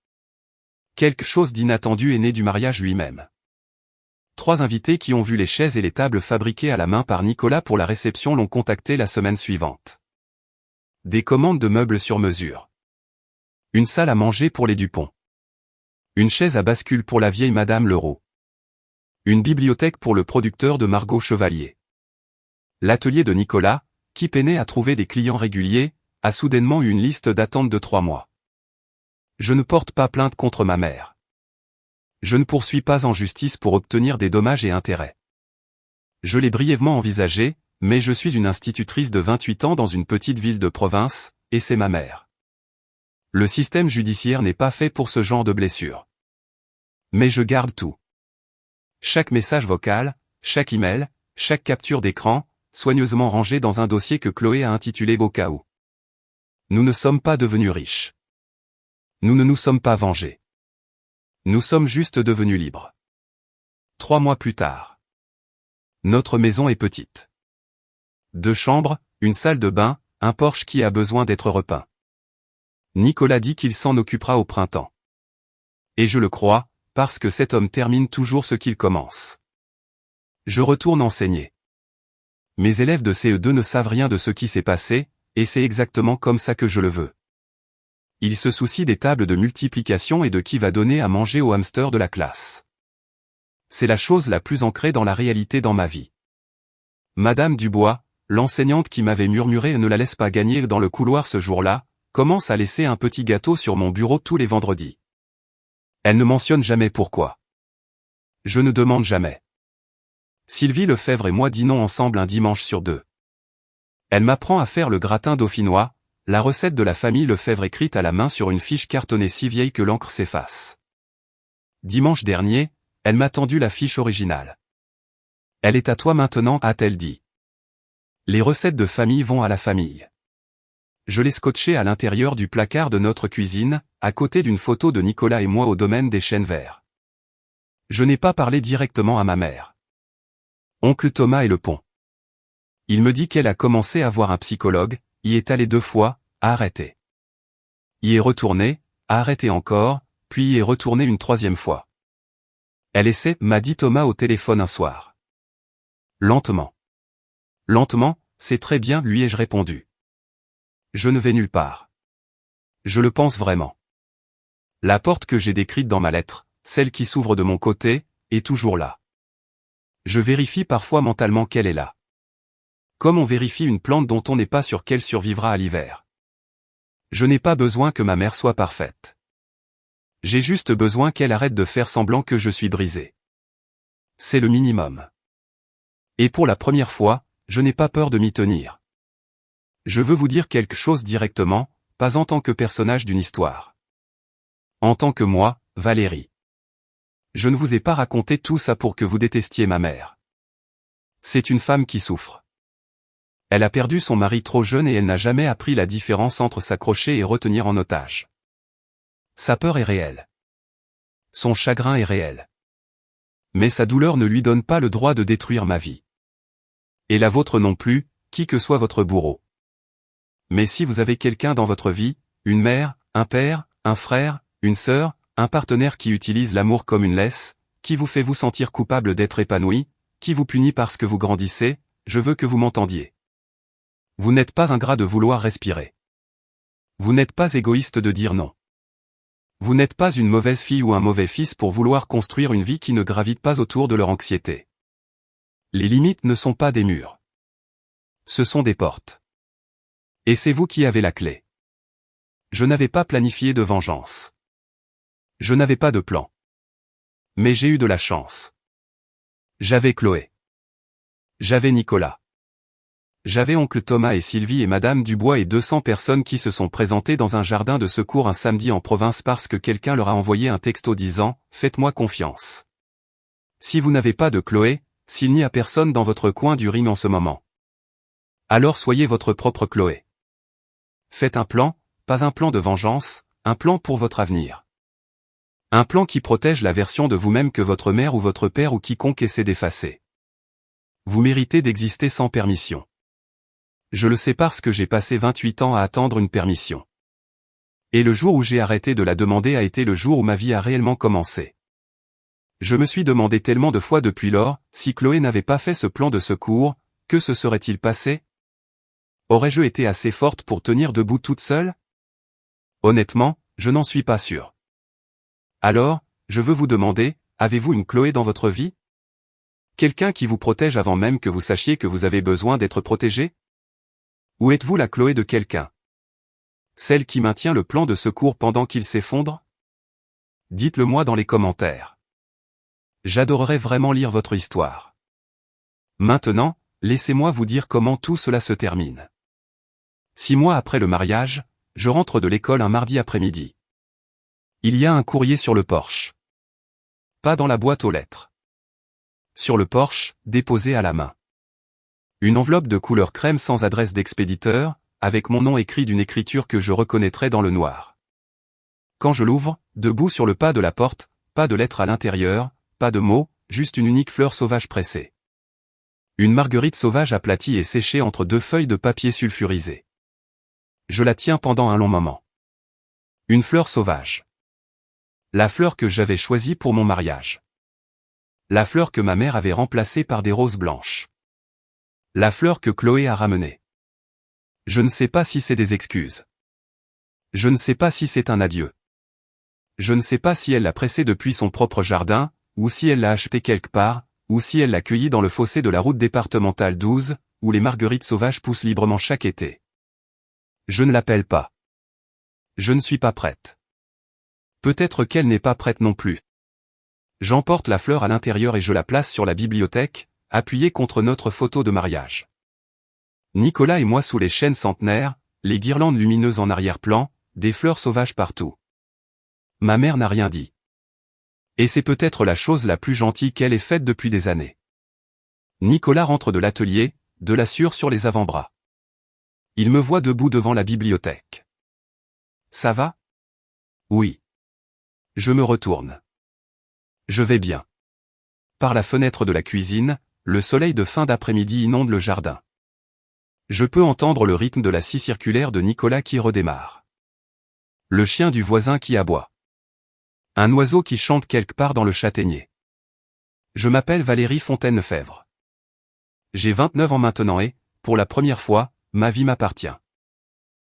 Quelque chose d'inattendu est né du mariage lui-même. 3 invités qui ont vu les chaises et les tables fabriquées à la main par Nicolas pour la réception l'ont contacté la semaine suivante. Des commandes de meubles sur mesure. Une salle à manger pour les Dupont. Une chaise à bascule pour la vieille Madame Leroux. Une bibliothèque pour le producteur de Margot Chevalier. L'atelier de Nicolas, qui peinait à trouver des clients réguliers, a soudainement eu une liste d'attente de 3 mois. Je ne porte pas plainte contre ma mère. Je ne poursuis pas en justice pour obtenir des dommages et intérêts. Je l'ai brièvement envisagé, mais je suis une institutrice de 28 ans dans une petite ville de province, et c'est ma mère. Le système judiciaire n'est pas fait pour ce genre de blessure. Mais je garde tout. Chaque message vocal, chaque email, chaque capture d'écran, soigneusement rangé dans un dossier que Chloé a intitulé au cas où. Nous ne sommes pas devenus riches. Nous ne nous sommes pas vengés. Nous sommes juste devenus libres. 3 mois plus tard. Notre maison est petite. 2 chambres, une salle de bain, un porche qui a besoin d'être repeint. Nicolas dit qu'il s'en occupera au printemps. Et je le crois, parce que cet homme termine toujours ce qu'il commence. Je retourne enseigner. Mes élèves de CE2 ne savent rien de ce qui s'est passé, et c'est exactement comme ça que je le veux. Il se soucie des tables de multiplication et de qui va donner à manger au hamster de la classe. C'est la chose la plus ancrée dans la réalité dans ma vie. Madame Dubois, l'enseignante qui m'avait murmuré « ne la laisse pas gagner dans le couloir ce jour-là », commence à laisser un petit gâteau sur mon bureau tous les vendredis. Elle ne mentionne jamais pourquoi. Je ne demande jamais. Sylvie Lefebvre et moi dînons ensemble un dimanche sur 2. Elle m'apprend à faire le gratin dauphinois, la recette de la famille Lefebvre écrite à la main sur une fiche cartonnée si vieille que l'encre s'efface. Dimanche dernier, elle m'a tendu la fiche originale. Elle est à toi maintenant, a-t-elle dit. Les recettes de famille vont à la famille. Je l'ai scotché à l'intérieur du placard de notre cuisine, à côté d'une photo de Nicolas et moi au domaine des chênes verts. Je n'ai pas parlé directement à ma mère. Oncle Thomas est le pont. Il me dit qu'elle a commencé à voir un psychologue, y est allée 2 fois, a arrêté. Y est retournée, a arrêté encore, puis y est retournée une 3e fois. Elle essaie, m'a dit Thomas au téléphone un soir. Lentement. Lentement, c'est très bien, lui ai-je répondu. Je ne vais nulle part. Je le pense vraiment. La porte que j'ai décrite dans ma lettre, celle qui s'ouvre de mon côté, est toujours là. Je vérifie parfois mentalement qu'elle est là. Comme on vérifie une plante dont on n'est pas sûr qu'elle survivra à l'hiver. Je n'ai pas besoin que ma mère soit parfaite. J'ai juste besoin qu'elle arrête de faire semblant que je suis brisé. C'est le minimum. Et pour la première fois, je n'ai pas peur de m'y tenir. Je veux vous dire quelque chose directement, pas en tant que personnage d'une histoire. En tant que moi, Valérie. Je ne vous ai pas raconté tout ça pour que vous détestiez ma mère. C'est une femme qui souffre. Elle a perdu son mari trop jeune et elle n'a jamais appris la différence entre s'accrocher et retenir en otage. Sa peur est réelle. Son chagrin est réel. Mais sa douleur ne lui donne pas le droit de détruire ma vie. Et la vôtre non plus, qui que soit votre bourreau. Mais si vous avez quelqu'un dans votre vie, une mère, un père, un frère, une sœur, un partenaire qui utilise l'amour comme une laisse, qui vous fait vous sentir coupable d'être épanoui, qui vous punit parce que vous grandissez, je veux que vous m'entendiez. Vous n'êtes pas ingrat de vouloir respirer. Vous n'êtes pas égoïste de dire non. Vous n'êtes pas une mauvaise fille ou un mauvais fils pour vouloir construire une vie qui ne gravite pas autour de leur anxiété. Les limites ne sont pas des murs. Ce sont des portes. Et c'est vous qui avez la clé. Je n'avais pas planifié de vengeance. Je n'avais pas de plan. Mais j'ai eu de la chance. J'avais Chloé. J'avais Nicolas. J'avais oncle Thomas et Sylvie et madame Dubois et 200 personnes qui se sont présentées dans un jardin de secours un samedi en province parce que quelqu'un leur a envoyé un texto disant « Faites-moi confiance ». Si vous n'avez pas de Chloé, s'il n'y a personne dans votre coin du ring en ce moment, alors soyez votre propre Chloé. Faites un plan, pas un plan de vengeance, un plan pour votre avenir. Un plan qui protège la version de vous-même que votre mère ou votre père ou quiconque essaie d'effacer. Vous méritez d'exister sans permission. Je le sais parce que j'ai passé 28 ans à attendre une permission. Et le jour où j'ai arrêté de la demander a été le jour où ma vie a réellement commencé. Je me suis demandé tellement de fois depuis lors, si Chloé n'avait pas fait ce plan de secours, que se serait-il passé? Aurais-je été assez forte pour tenir debout toute seule? Honnêtement, je n'en suis pas sûr. Alors, je veux vous demander, avez-vous une Chloé dans votre vie? Quelqu'un qui vous protège avant même que vous sachiez que vous avez besoin d'être protégé? Ou êtes-vous la Chloé de quelqu'un? Celle qui maintient le plan de secours pendant qu'il s'effondre? Dites-le moi dans les commentaires. J'adorerais vraiment lire votre histoire. Maintenant, laissez-moi vous dire comment tout cela se termine. 6 mois après le mariage, je rentre de l'école un mardi après-midi. Il y a un courrier sur le porche. Pas dans la boîte aux lettres. Sur le porche, déposé à la main. Une enveloppe de couleur crème sans adresse d'expéditeur, avec mon nom écrit d'une écriture que je reconnaîtrais dans le noir. Quand je l'ouvre, debout sur le pas de la porte, pas de lettre à l'intérieur, pas de mots, juste une unique fleur sauvage pressée. Une marguerite sauvage aplatie et séchée entre 2 feuilles de papier sulfurisé. Je la tiens pendant un long moment. Une fleur sauvage. La fleur que j'avais choisie pour mon mariage. La fleur que ma mère avait remplacée par des roses blanches. La fleur que Chloé a ramenée. Je ne sais pas si c'est des excuses. Je ne sais pas si c'est un adieu. Je ne sais pas si elle l'a pressée depuis son propre jardin, ou si elle l'a acheté quelque part, ou si elle l'a cueilli dans le fossé de la route départementale 12, où les marguerites sauvages poussent librement chaque été. Je ne l'appelle pas. Je ne suis pas prête. Peut-être qu'elle n'est pas prête non plus. J'emporte la fleur à l'intérieur et je la place sur la bibliothèque, appuyée contre notre photo de mariage. Nicolas et moi sous les chênes centenaires, les guirlandes lumineuses en arrière-plan, des fleurs sauvages partout. Ma mère n'a rien dit. Et c'est peut-être la chose la plus gentille qu'elle ait faite depuis des années. Nicolas rentre de l'atelier, de la sueur sur les avant-bras. Il me voit debout devant la bibliothèque. Ça va? Oui. Je me retourne. Je vais bien. Par la fenêtre de la cuisine, le soleil de fin d'après-midi inonde le jardin. Je peux entendre le rythme de la scie circulaire de Nicolas qui redémarre. Le chien du voisin qui aboie. Un oiseau qui chante quelque part dans le châtaignier. Je m'appelle Valérie Fontaine-Lefèvre. J'ai 29 ans maintenant et, pour la première fois, ma vie m'appartient.